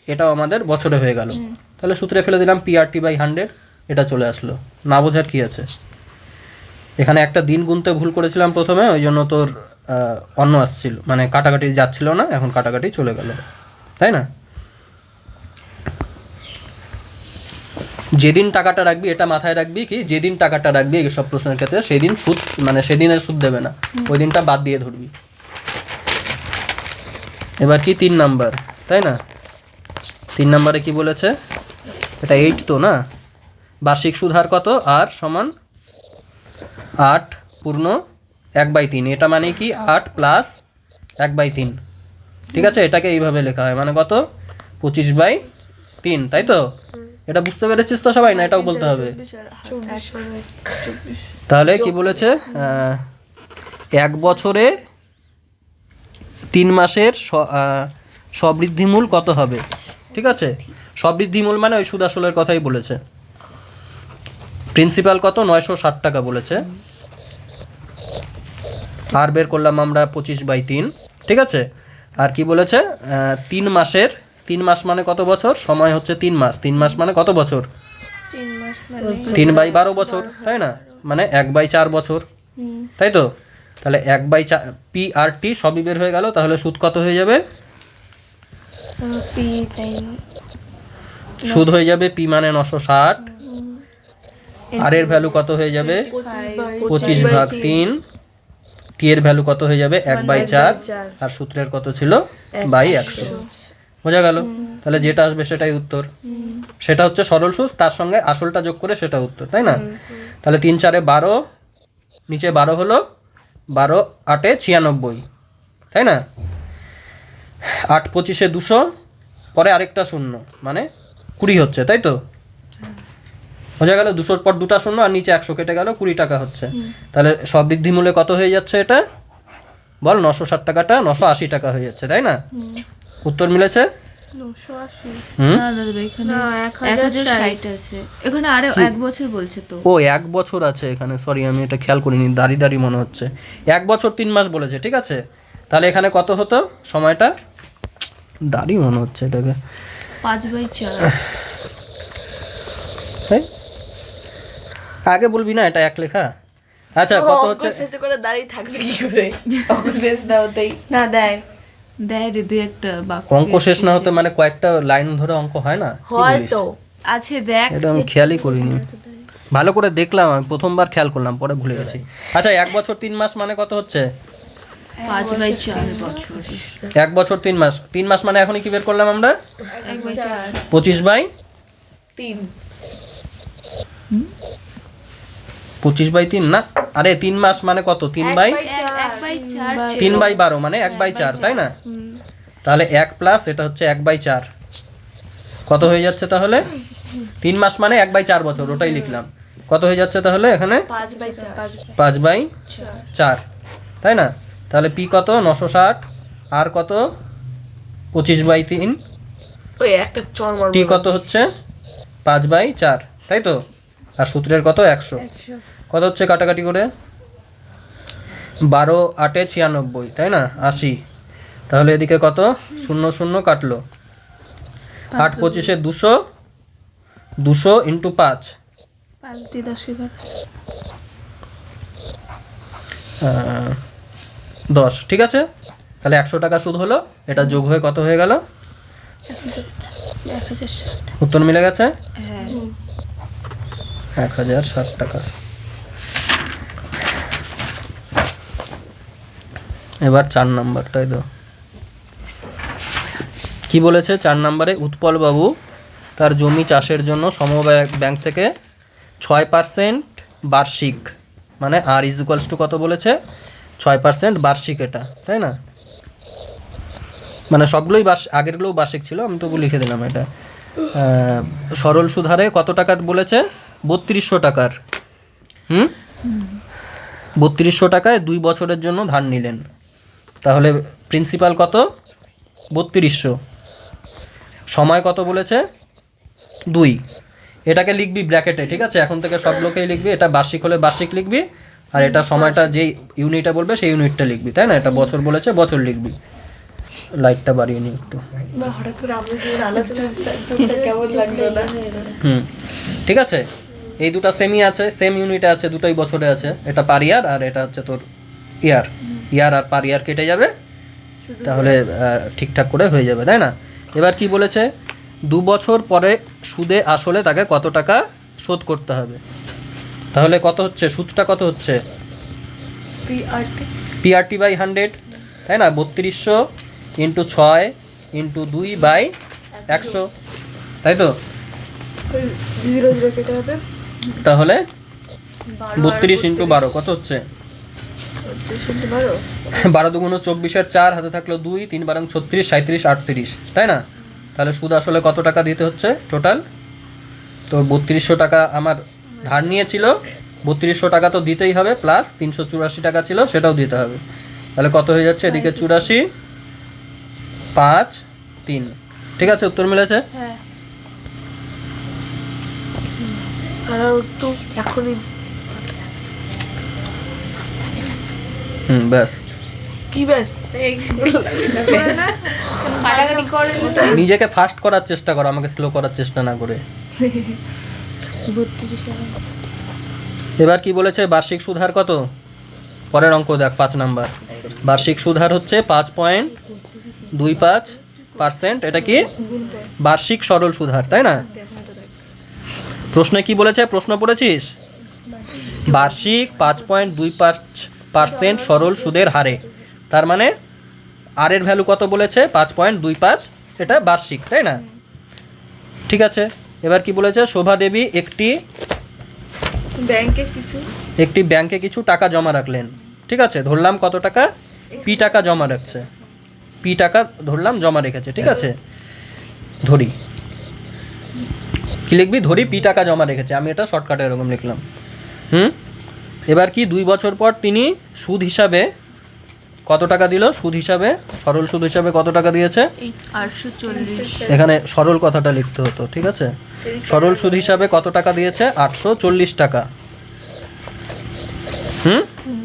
এটাও আমাদের বছরে হয়ে গেল। তাহলে সূত্রে ফেলে দিলাম PRT/100, এটা চলে আসলো। না বোঝার কি আছে? এখানে একটা দিন গুনতে ভুল করেছিলাম প্রথমে, ওই জন্য তোর অন্য আসছিল, মানে কাটাকাটি যাচ্ছিল না, এখন কাটাকাটি চলে গেল, তাই না? যেদিন টাকাটা রাখবি, এটা মাথায় রাখবি কি, যেদিন টাকাটা রাখবি এই সব প্রশ্নের ক্ষেত্রে সেদিন সুদ, মানে সেদিনের সুদ দেবে না, ওই দিনটা বাদ দিয়ে ধরবি। এবার কি 3 নাম্বার, তাই না? 3 নাম্বারে কি বলেছে? এটা 8 তো না? বার্ষিক সুদ হার কত? আর সমান 8 পূর্ণ 1/3। এটা মানে কি 8 প্লাস 1/3, ঠিক আছে? এটাকে এইভাবে লেখা হয়, মানে কত? 25/3, তাই তো? এটা বুঝতে পেরেছিস তো সবাই? না এটাও বলতে হবে? 24 তাহলে কি বলেছে? 1 বছরে 3 মাসের সবৃদ্ধিমূল কত হবে, ঠিক আছে? সবৃদ্ধিমূল মানে ওই সুদ আসলের কথাই বলেছে। প্রিন্সিপাল কত? 960 টাকা বলেছে। আর বের করলাম আমরা 25/3, ঠিক আছে? আর কি বলেছে? 3 মাসের, 3 মাস মানে কত বছর? সময় হচ্ছে 3 মাস, 3 মাস মানে কত বছর? 3 মাস মানে 3/12 বছর, তাই না? মানে 1/4 বছর, তাই তো? তাহলে 1/4 পি আর টি সবই বের হয়ে গেল। তাহলে সুদ কত হয়ে যাবে? পি টাইম সুদ হয়ে যাবে পি মানে 960, আর এর ভ্যালু কত হয়ে যাবে? 25/3, টি এর ভ্যালু কত হয়ে যাবে? 1/4, আর সূত্রের কত ছিল? বাই 100। বোঝা গেল? তাহলে যেটা আসবে সেটাই উত্তর। সেটা হচ্ছে সরল সুদ, তার সঙ্গে আসলটা যোগ করে সেটা উত্তর, তাই না? তাহলে 3 4 12, নিচে 12 হলো, 12 8 96, তাই না? 8 25 200, পরে আরেকটা শূন্য, মানে 20 হচ্ছে, তাই তো? বোঝা গেল? 200-র পর দুটা শূন্য, আর নিচে 100 কেটে গেল, 20 টাকা হচ্ছে। তাহলে সবৃদ্ধি মূল্যে কত হয়ে যাচ্ছে এটা? বল, 960 টাকাটা 980 টাকা হয়ে যাচ্ছে, তাই না? উত্তর মিলেছে? 980 হুম, না দাদা ভাই, এখানে না, 1060 আছে, এখানে আরো 1 বছর বলছে তো। ও 1 বছর আছে এখানে, সরি আমি এটা খেয়াল করিনি, দাঁড়ি মনে হচ্ছে। 1 বছর 3 মাস বলেছে, ঠিক আছে? তাহলে এখানে কত হতো সময়টা? দাঁড়ি মনে হচ্ছে এটাকে, 5/4। তাই? আগে বলবি না এটা 1 লেখা? আচ্ছা, কত হচ্ছে? শেষ করে দাঁড়িয়ে থাকবে কি করে? অঙ্ক শেষ না হতেই না দেয় দেয় রে, দুই একটা বাক্য অঙ্ক শেষ না হতে মানে কয়েকটা লাইন ধরে অঙ্ক হয় না? কি হয় বলিস? তো। আছে, দেখ। এটা আমি খেয়ালই করিনি, ভালো করে দেখলাম, আমি প্রথমবার খেয়াল করলাম, পরে ভুলে গেছি। আচ্ছা, 1 বছর 3 মাস মানে কত হচ্ছে? 5/4 বছর। 1 বছর 3 মাস, 3 মাস মানে এখনই কি বের করলাম আমরা? 25/3 25/3 না, আরে 3 মাস মানে কত? 3/12 মানে 1/4, তাই না? তাহলে 1 প্লাস এটা হচ্ছে 1/4, কত হয়ে যাচ্ছে তাহলে? 3 মাস মানে 1/4 বছর, ওটাই লিখলাম। কত হয়ে যাচ্ছে তাহলে এখানে? 5/4, তাই না? তাহলে পি কত? 960, আর কত? 25/3, ওই একটা চর মারবো। টি কত হচ্ছে? 5/4, তাই তো? আর সূত্রের কত? 100। কত হচ্ছে কাটাকাটি করে? 12 8 96, তাই না? 80। তাহলে এদিকে কত? 0 0 কাটলো, 8 25 200, 200 ইন্টু 5, 5 দিয়ে 10 11 10, ঠিক আছে? তাহলে 100 টাকা সুদ হলো, এটা যোগ হয়ে কত হয়ে গেল? 1060 উত্তর মিলে গেছে হ্যাঁ 1060 টাকা। এবার 4 নাম্বার, তাই তো? কি বলেছে 4 নম্বরে? উৎপল বাবু তার জমি চাষের জন্য সমবায় ব্যাংক থেকে 6% বার্ষিক, মানে আর ইজ ইকুয়ালস টু কত বলেছে? 6% বার্ষিক, এটা তাই না? মানে সবগুলোই আগেরগুলোও বার্ষিক ছিল, আমি তবু লিখে দিলাম এটা। সরল সুদ হারে কত টাকার বলেছে? 3200 টাকার। 3200 টাকায় 2 বছরের জন্য ধার নিলেন। তাহলে প্রিন্সিপাল কত? 3200। সময় কত বলেছে? 2। এটাকে লিখবি ব্র্যাকেটে, ঠিক আছে? এখন থেকে সব লোকেই লিখবি, এটা বার্ষিক হলে বার্ষিক লিখবি, আর এটা সময়টা যেই ইউনিটটা বলবে সেই ইউনিটটা লিখবি, তাই না? এটা বছর বলেছে বছর লিখবি। লাইটটা বাড়িয়ে নিই একটু। বা হঠাৎ করে আমরা যে আলোচনা চোখটা কেমন লাগলো না? ঠিক আছে, এই দুটো সেমই আছে, সেম ইউনিটে আছে, দুটোই বছরে আছে। এটা পার ইয়ার আর এটা হচ্ছে তোর ইয়ার। ইয়ার আর পার ইয়ার কেটে যাবে, তাহলে ঠিকঠাক করে হয়ে যাবে, তাই না? এবার কি বলেছে? 2 বছর পরে সুদে আসলে তাকে কত টাকা শোধ করতে হবে। তাহলে কত হচ্ছে? সুদটা কত হচ্ছে? পিআরটি বাই 100, তাই না? 3200 ইন্টু 6 ইন্টু 2 বাই 100, তাই তো? 0 কেটে হবে, তাহলে 32 ইন্টু 12 কত হচ্ছে? 12 দুগুণ 24 4, হাতে থাকলো 2, 3 বারং 36, 37, 38, তাই না? তাহলে সুদ আসলে কত টাকা দিতে হচ্ছে টোটাল? তো 3200 টাকা আমার ধার নিয়েছিল, 3200 টাকা তো দিতেই হবে, প্লাস 384 টাকা ছিল সেটাও দিতে হবে। তাহলে কত হয়ে যাচ্ছে? এদিকে 84, 5, 3, ঠিক আছে? উত্তর মিলেছে। হ্যাঁ তারা একটু এখনই ব্যাস। কি ব্যাস কাটাকাটি করে নিজেকে ফাস্ট করার চেষ্টা করো, আমাকে স্লো করার চেষ্টা না করে। 32 টাকা। এবার কি বলেছে? বার্ষিক সুদ হার কত? পরের অঙ্ক দেখ, 5 নাম্বার। বার্ষিক সুদ হার হচ্ছে 5.25%। এটা কি? বার্ষিক সরল সুদ হার, তাই না? প্রশ্নে কি বলেছে? প্রশ্ন পড়েছিস? বার্ষিক 5.25% সরল সুদের হারে, তার মানে আর এর ভ্যালু কত বলেছে? 5.25, এটা বার্ষিক, তাই না? ঠিক আছে, এবার কি বলেছে? শোভা দেবী একটি ব্যাংকে কিছু টাকা জমা রাখলেন, ঠিক আছে? ধরলাম কত টাকা? পি টাকা জমা রাখছে, পি টাকা ধরলাম জমা রেখেছে, ঠিক আছে? ধরি, কি লিখবি? ধরি পি টাকা জমা রেখেছে, আমি এটা শর্টকাটে এরকম লিখলাম। এবার কি 2 বছর পর তিনি সুদ হিসাবে কত টাকা দিল? সুদ হিসাবে, সরল সুদ হিসাবে কত টাকা দিয়েছে? 840। এখানে সরল কথাটা লিখতে হতো, ঠিক আছে? সরল সুদ হিসাবে কত টাকা দিয়েছে? 840 টাকা।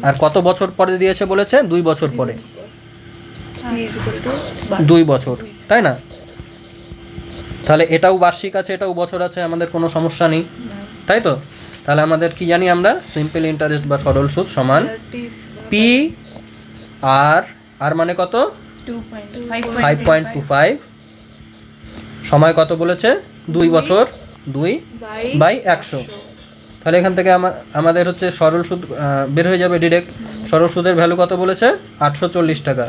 আর কত বছর পরে দিয়েছে বলেছে? 2 বছর পরে। 2 বছর, তাই না? তাহলে এটাও বার্ষিক আছে, এটাও বছর আছে, আমাদের কোনো সমস্যা নেই, তাই তো? তাহলে আমাদের কি জানি আমরা? সিম্পল ইন্টারেস্ট বা সরল সুদ সমান পি আর মানে কত? 5.25। সময় কত বলেছে? 2 বছর, 2 বাই 100। তাহলে এখান থেকে আমাদের হচ্ছে সরল সুদ বের হয়ে যাবে ডিরেক্ট। সরল সুদের ভ্যালু কত বলেছে? 840 টাকা।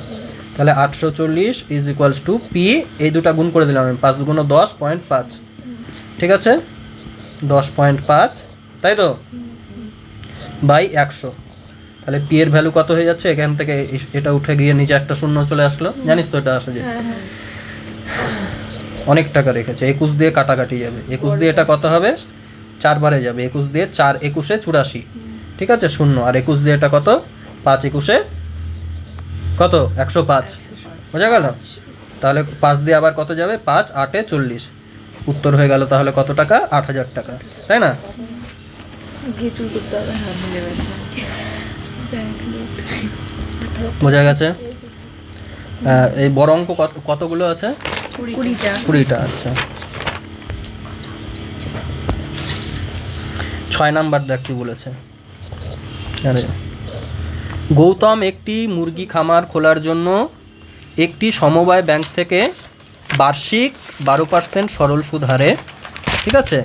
তাহলে 840 ইজ ইকুয়ালস টু পি, এই দুটা গুণ করে দিলাম আমি, 5 গুণ 10.5, ঠিক আছে? 10.5, তাই তো? বাই 100। তাহলে পি এর ভ্যালু কত হয়ে যাচ্ছে? এখান থেকে এটা উঠে গিয়ে নিচে একটা শূন্য চলে আসলো, জানিস তো এটা আসে যে অনেক টাকা রেখেছে, 21 দিয়ে কাটাকাটি যাবে, 21 দিয়ে এটা কত হবে? 4 বারে যাবে, 21 দিয়ে 4 21 84, ঠিক আছে? শূন্য, আর 21 দিয়ে এটা কত? 5 21 কত? 105, বোঝা গেল? তাহলে 5 দিয়ে আবার কত যাবে? 5 8 40, উত্তর হয়ে গেল তাহলে কত টাকা? 8000 টাকা, তাই না? বোঝা গেছে? এই বড় অঙ্ক কতগুলো আছে? 20টা। আচ্ছা, 6 নাম্বার দেখ কি বলেছে। আরে, গৌতম একটি মুরগি খামার খোলার জন্য একটি সমবায় ব্যাংক থেকে বার্ষিক 12% সরল সুদ হারে, ঠিক আছে,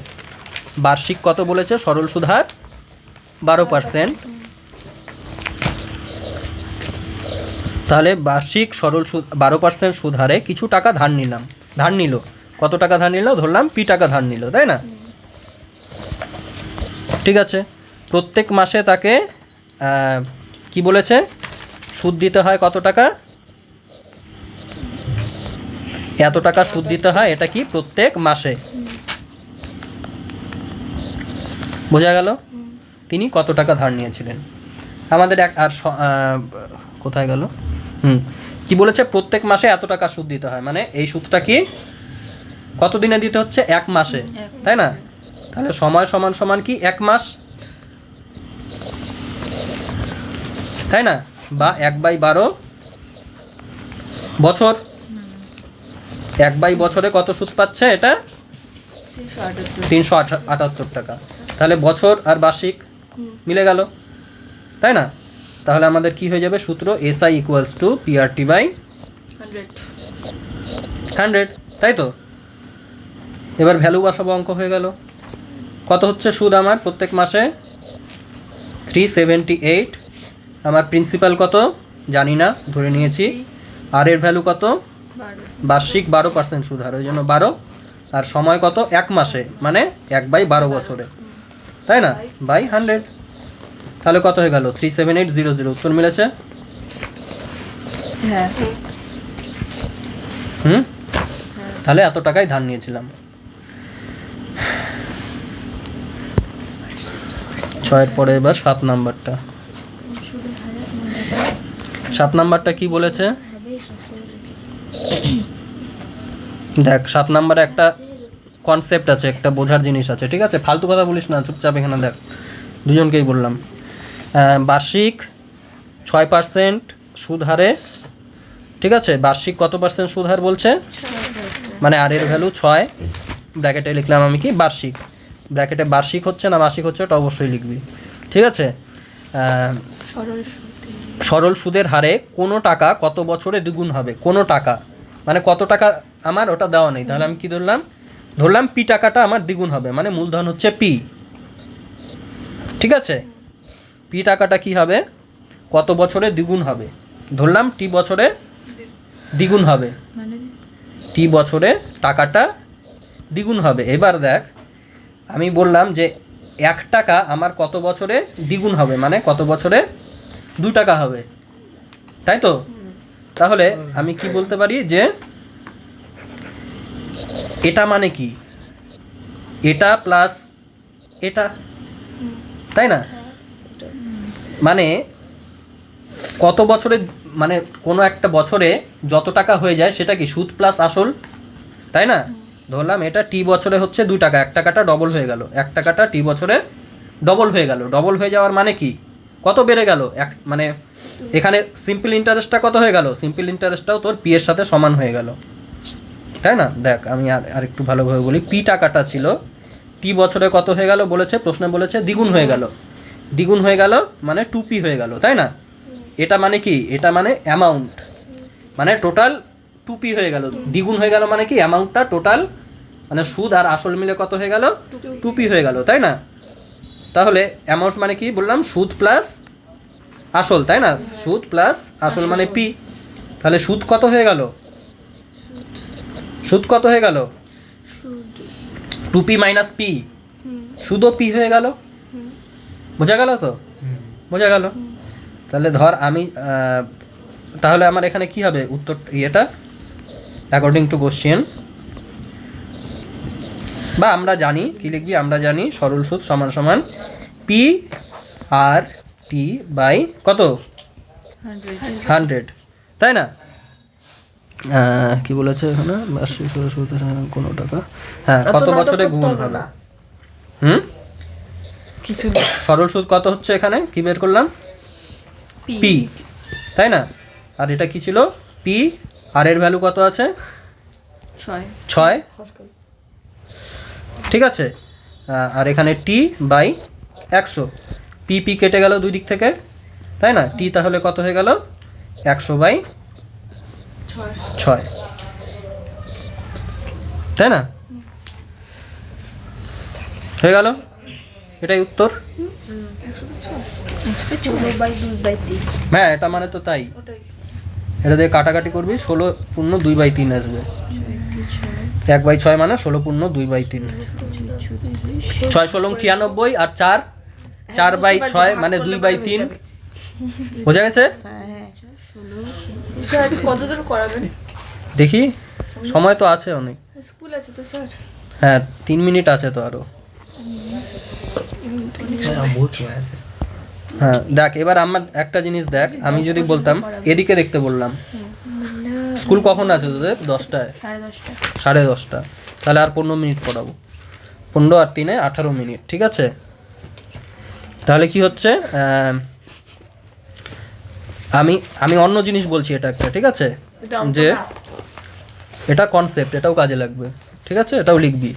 বার্ষিক কত বলেছে সরল সুদ হার 12%, তাহলে বার্ষিক সরল সুদ 12% সুদ হারে কিছু টাকা ধার নিল, কত টাকা ধার নিল, ধরলাম পি টাকা ধার নিল, তাই না? ঠিক আছে, প্রত্যেক মাসে তাকে কি বলেছে সুদ দিতে হয় কত টাকা, এত টাকা সুদ দিতে হয়, এটা কি প্রত্যেক মাসে, বোঝা গেল তিনি কত টাকা ধার নিয়েছিলেন। আমাদের কোথায় গেল, কি বলেছে প্রত্যেক মাসে এত টাকা সুদ দিতে হয়, মানে এই সুদটা কি কত দিনে দিতে হচ্ছে, 1 মাসে, তাই না? তাহলে সময় সমান সমান কি 1 মাস, তাই না? বা 1/12 বছর, 1 বছরে কত সুদ পাচ্ছে, এটা 378 টাকা। তাহলে বছর আর বার্ষিক মিলে গেল, তাই না? তাহলে আমাদের কি হয়ে যাবে সূত্র, SI = PRT/100, তাই তো? এবার ভ্যালু বসাবো, অঙ্ক হয়ে গেল। কত হচ্ছে সুদ আমার প্রত্যেক মাসে 378, আমার প্রিন্সিপাল কত জানি না, ধরে নিয়েছি, আর এর ভ্যালু কত, বার্ষিক 12% সুদ হার, ওই জন্য 12, আর সময় কত 1 মাসে, মানে 1/12 বছরে, তাই না, বাই 100। তাহলে কত হয়ে গেল 37800, উত্তর মিলেছে। হ্যাঁ তাহলে এত টাকায় ধার নিয়েছিলাম। 6 পরে এবার 7 নাম্বারটা, 7 নাম্বারটা কি বলেছে দেখ, 7 নাম্বারে একটা কনসেপ্ট আছে, একটা বোঝার জিনিস আছে, ঠিক আছে? ফালতু কথা বলিস না, চুপচাপ এখানে দেখ, দুজনকেই বললাম। বার্ষিক 6% সুদ হারে, ঠিক আছে, বার্ষিক কত % সুদ হার বলছে, মানে আর এর ভ্যালু 6, ব্র্যাকেটে লিখলাম আমি কি বার্ষিক, ব্র্যাকেটে বার্ষিক হচ্ছে না মাসিক হচ্ছে ওটা অবশ্যই লিখবি, ঠিক আছে? সরল সুদের হারে কোনো টাকা কত বছরে দ্বিগুণ হবে, কোনো টাকা মানে কত টাকা আমার ওটা দেওয়া নেই, তাহলে আমি কি ধরলাম পি টাকাটা আমার দ্বিগুণ হবে, মানে মূলধন হচ্ছে পি, ঠিক আছে? পি টাকাটা কি হবে, কত বছরে দ্বিগুণ হবে, ধরলাম টি বছরে দ্বিগুণ হবে, টি বছরে টাকাটা দ্বিগুণ হবে। এবার দেখ, আমি বললাম যে 1 টাকা আমার কত বছরে দ্বিগুণ হবে, মানে কত বছরে 2 টাকা হবে, তাই তো? তাহলে আমি কি বলতে পারি যে এটা মানে কি, এটা প্লাস এটা, তাই না? মানে কত বছরে, মানে কোনো একটা বছরে যত টাকা হয়ে যায় সেটা কি সুদ প্লাস আসল, তাই না? ধরলাম এটা টি বছরে হচ্ছে 2 টাকা, 1 টাকাটা ডবল হয়ে গেল, 1 টাকাটা টি বছরে ডবল হয়ে গেল, ডবল হয়ে যাওয়ার মানে কি কত বেড়ে গেল, মানে এখানে সিম্পল ইন্টারেস্টটা কত হয়ে গেল, সিম্পল ইন্টারেস্টটাও তোর পি এর সাথে সমান হয়ে গেল, তাই না? দেখ আমি আর একটু ভালোভাবে বলি, পি টাকাটা ছিল টি বছরে কত হয়ে গেল বলেছে, প্রশ্নে বলেছে দ্বিগুণ হয়ে গেল, দ্বিগুণ হয়ে গেল মানে 2p হয়ে গেল, তাই না? এটা মানে কি, এটা মানে অ্যামাউন্ট, মানে টোটাল 2p হয়ে গেল, দ্বিগুণ হয়ে গেল মানে কি অ্যামাউন্টটা টোটাল, মানে সুদ আর আসল মিলে কত হয়ে গেল 2p হয়ে গেল, তাই না? তাহলে অ্যামাউন্ট মানে কি বললাম, সুদ প্লাস আসল, তাই না? সুদ প্লাস আসল মানে পি, তাহলে সুদ কত হয়ে গেল, সুদ কত হয়ে গেল 2p মাইনাস পি, সুদও পি হয়ে গেল, বোঝা গেল তো, বোঝা গেল? তাহলে ধর আমি তাহলে আমার এখানে কি হবে উত্তর, এটা অ্যাকর্ডিং টু কোশ্চেন, বা আমরা জানি কি লিখবি, আমরা জানি সরল সুদ সমান সমান পি আর টি বাই কত 100, তাই না? কি বলেছে এখানে, বার্ষিক সরল সুদ কোনো টাকা, হ্যাঁ কত বছরে গুণ হবে, কিছু সরল সুদ কত হচ্ছে এখানে কি বের করলাম, পি, তাই না? আর এটা কি ছিল পি, আর এর ভ্যালু কত আছে 6, ঠিক আছে? আর এখানে টি বাই 100, পি পি কেটে গেল দুই দিক থেকে, তাই না? টি তাহলে কত হয়ে গেল 100/6, 6, তাই না? হয়ে গেল, এটাই উত্তর। 16/2/3 হ্যাঁ, এটা মানে তো তাই। ওটাই। এটা দিয়ে কাটাকাটি করবি, 16 পূর্ণ 2/3 আসবে। 1/6 মানে 16 পূর্ণ 2/3। 6 16 96 আর 4/6 মানে 2/3। বোঝা গেছে? স্যার কত দূর করাবেন? দেখি, সময় তো আছে অনেক। স্কুল আছে তো স্যার। হ্যাঁ, 3 মিনিট আছে তো আরো। বহুত সময় আছে। হ্যাঁ, দেখ এবার আমার একটা জিনিস দেখ, আমি যদি বলতাম এদিকে দেখতে বললাম, স্কুল কখন আছে তোদের? 10টায়, 10:30। তাহলে আর 15 মিনিট পড়াবো। 15 আর 3 18 মিনিট, ঠিক আছে? তাহলে কি হচ্ছে, আমি অন্য জিনিস বলছি, এটা একটা, ঠিক আছে, যে এটা কনসেপ্ট, এটাও কাজে লাগবে, ঠিক আছে? এটাও লিখবি,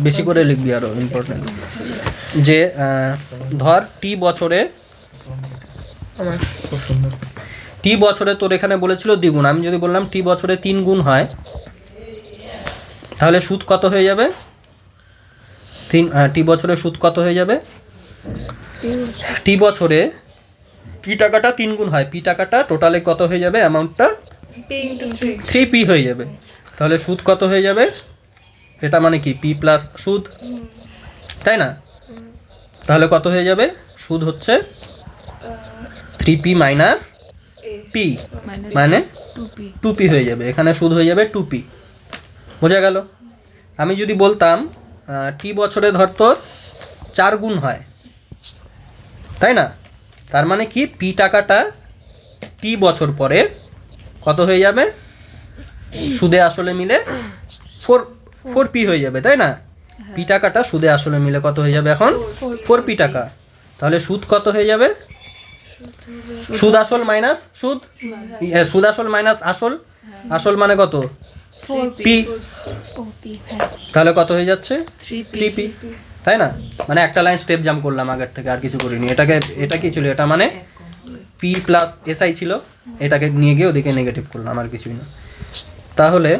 বেশি করে লিখবি, আরো ইম্পর্টেন্ট। যে ধর টি বছরে তোর এখানে বলেছিল দ্বিগুণ, আমি যদি বললাম টি বছরে 3 গুণ হয়, তাহলে সুদ কত হয়ে যাবে? টি বছরে সুদ কত হয়ে যাবে? টি বছরে পি টাকাটা 3 গুণ হয়, পি টাকাটা টোটালে কত হয়ে যাবে? অ্যামাউন্টটা P/3 3p হয়ে যাবে। তাহলে সুদ কত হয়ে যাবে? এটা মানে কি পি প্লাস সুদ, তাই না? তাহলে কত হয়ে যাবে? সুদ হচ্ছে 3p মাইনাস পি, মানে 2p হয়ে যাবে। এখানে সুদ হয়ে যাবে 2p। বোঝা গেল? আমি যদি বলতাম টি বছরে ধর তোর 4 গুণ হয়, তাই না? তার মানে কি পি টাকাটা টি বছর পরে কত হয়ে যাবে? সুদে আসলে মিলে 4p হয়ে যাবে, তাই না? পি টাকাটা সুদে আসলে মিলে কত হয়ে যাবে এখন? 4p টাকা। তাহলে সুদ কত হয়ে যাবে? সুদ আসল মাইনাস সুদ, সুদ আসল মাইনাস আসল, আসল মানে কত? পি। তাহলে কত হয়ে যাচ্ছে? 3p, তাই না? মানে একটা লাইন স্টেপ জাম্প করলাম আগের থেকে, আর কিছু করিনি। এটা কি ছিল? এটা মানে পি প্লাস এসআই ছিল, এটাকে নিয়ে গিয়ে ওদিকে নেগেটিভ করলাম, আর কিছুই না। তাহলে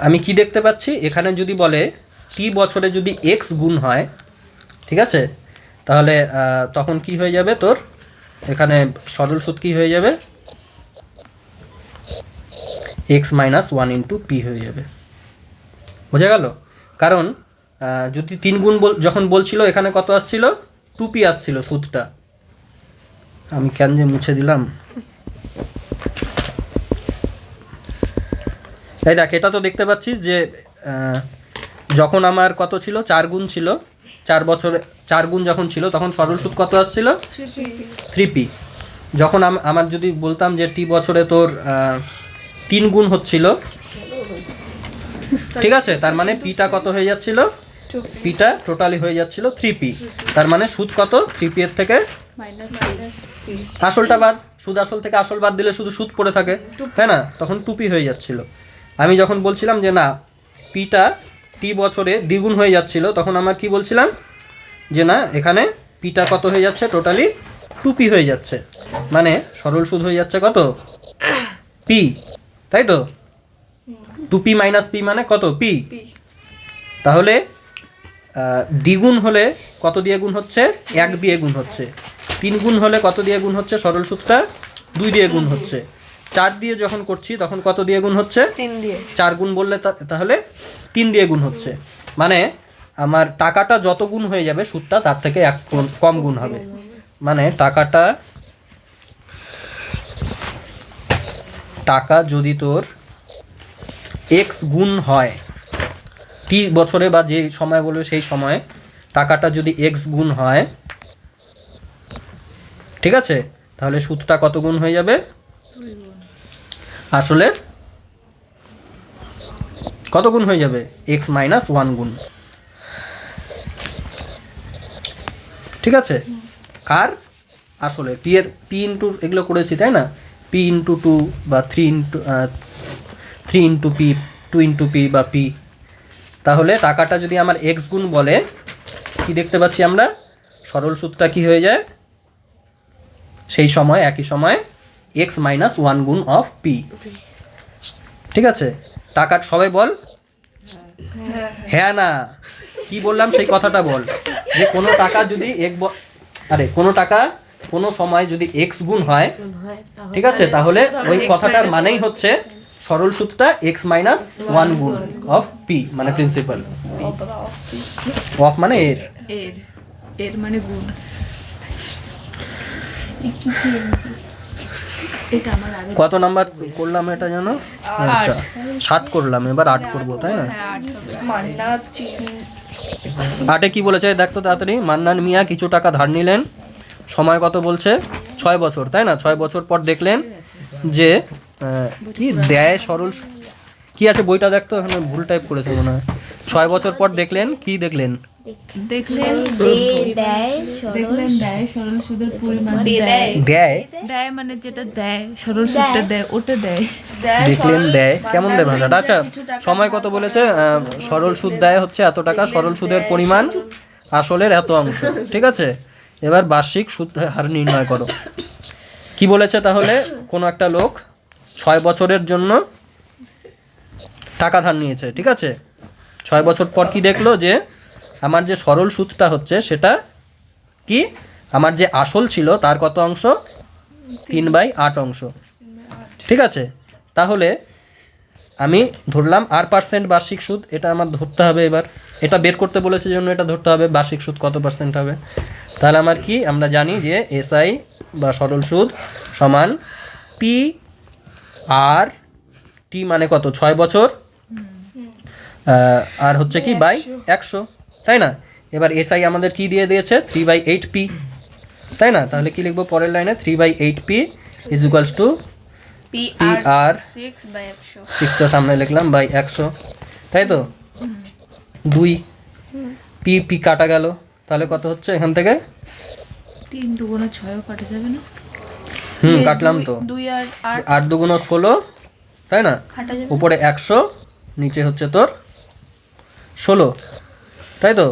আমি কি দেখতে পাচ্ছি এখানে? যদি বলে টি বছরে যদি এক্স গুণ হয়, ঠিক আছে, তাহলে তখন কি হয়ে যাবে তোর? এখানে সরল সুদ কি হয়ে যাবে? এক্স মাইনাস 1 ইন্টু পি হয়ে যাবে। বোঝা গেল? কারণ যদি 3 গুণ যখন বলছিল, এখানে কত আসছিল? 2p আসছিল সুদটা। আমি কেন যে মুছে দিলাম। এই দেখ, এটা তো দেখতে পাচ্ছিস যে যখন আমার কত ছিল? 4 গুণ ছিল, 4 বছরে 4 গুণ যখন ছিল, তখন সরল সুদ কত আসছিল? 3p। যখন আমার যদি বলতাম যে টি বছরে তোর 3 গুণ হচ্ছিল, ঠিক আছে, তার মানে পিটা কত হয়ে যাচ্ছিল? পিটা টোটালি হয়ে যাচ্ছিল 3p। তার মানে সুদ কত? 3p এর থেকে আসলটা বাদ, সুদ আসল থেকে আসল বাদ দিলে শুধু সুদ পড়ে থাকে, তাই না? তখন 2p হয়ে যাচ্ছিল। আমি যখন বলছিলাম যে না, পিটা টি বছরে দ্বিগুণ হয়ে যাচ্ছিল, তখন আমার কি বলছিলাম? যে না, এখানে পিটা কত হয়ে যাচ্ছে? টোটালি 2p হয়ে যাচ্ছে, মানে সরল সুদ হয়ে যাচ্ছে কত? p, তাই তো? 2p মাইনাস p মানে কত? p। তাহলে দ্বিগুণ হলে কত দিয়ে গুণ হচ্ছে? 1 দিয়ে গুণ হচ্ছে। 3 গুণ হলে কত দিয়ে গুণ হচ্ছে? সরল সুদটা 2 দিয়ে গুণ হচ্ছে। 4 দিয়ে যখন করছি তখন কত দিয়ে গুণ হচ্ছে? 3 দিয়ে। 4 গুণ বললে তাহলে 3 দিয়ে গুণ হচ্ছে। মানে আমার টাকাটা যত গুণ হয়ে যাবে, সুদটা তার থেকে 1 কম গুণ হবে। মানে টাকা যদি তোর এক্স গুণ হয় টি বছরে, বা যে সময় বলবে সেই সময়ে, টাকাটা যদি এক্স গুণ হয়, ঠিক আছে, তাহলে সুদটা কত গুণ হয়ে যাবে? আসলে কত গুণ হয়ে যাবে? এক্স মাইনাস 1 গুণ, ঠিক আছে? কার? আসলে পি এর, পি ইন্টু এগুলো করেছি, তাই না? পি ইন্টু 2 বা 3 ইন্টু পি, 2 ইন্টু পি বা পি। তাহলে টাকাটা যদি আমার এক্স গুণ বলে, কি দেখতে পাচ্ছি আমরা? সরল সুদটা কি হয়ে যায়? সেই সময়, একই সময় এক্স মাইনাস 1 গুণ অফ পি। ঠিক আছে, টাকা সবাই বল হ্যাঁ না, কি বললাম সেই কথাটা বল, যে কোনো টাকা যদি কোনো টাকা কোনো সময় যদি এক্স গুণ হয়, ঠিক আছে, তাহলে ওই কথাটার মানেই হচ্ছে সরল সুদটা এক্স মাইনাস 1 গুণ অফ পি মানে প্রিন্সিপাল। অফ মানে এর এর মানে গুণ। এটা আমার আগে কত নাম্বার করলাম এটা জানো? আচ্ছা 7 করলাম, এবার 8 করবো, তাই না? মান্না চিনি 8-এ কি বলেছে দেখতো তাড়াতাড়ি। মান্নান মিয়া কিছু টাকা ধার নিলেন, সময় কত বলছে 6 বছর, তাই না? 6 বছর পর দেখলেন যে কি দেয় সরল কি আছে বইটা দেখতো, এখানে ভুল টাইপ করেছে মনে হয়। 6 বছর পর দেখলেন কি দেখলেন? দেখলেন দেয় সরল সুদের পরিমাণ দেয় দেয় মানে যেটা দেয় সরল সুদটা দেয় ওটা দেয়। দেখলেন দেয় কেমন দেয় ভাষাটা? আচ্ছা সময় কত বলেছে? সরল সুদ দেয় হচ্ছে এত টাকা, সরল সুদের পরিমাণ আসলের এত অংশ। ঠিক আছে, এবার বার্ষিক সুদ হার নির্ণয় করো। কি বলেছে তাহলে? কোনো একটা লোক 6 বছরের জন্য টাকা ধার নিয়েছে, ঠিক আছে? 6 বছর পর কি দেখলো যে আমার যে সরল সুদটা হচ্ছে সেটা কি আমার যে আসল ছিল তার কত অংশ? 3/8 অংশ। ঠিক আছে, তাহলে আমি ধরলাম R% বার্ষিক সুদ, এটা আমার ধরতে হবে। এবার এটা বের করতে বলেছে জন্য এটা ধরতে হবে বার্ষিক সুদ কত পার্সেন্ট হবে। তাহলে আমার কি আমরা জানি যে SI বা সরল সুদ সমান PR মানে কত? 6 বছর আর হচ্ছে কি বাই 100, তাই না? এবার SI আমাদের কি দিয়ে দিয়েছে? 3/8P, তাই না? তাহলে কি লিখবো পরের লাইনে? 3/8P is equals two PR 6টা সামনে লিখলাম বাই 100, তাই তো? 2 P কাটা গেল, তাহলে কত হচ্ছে এখান থেকে? 3 2 6 কাটা যাবে না? কাটলাম তো। 2 আর 8 2 16, তাই না? কাটা যাবে উপরে 100, নিচে হচ্ছে তোর 16, তাই তো?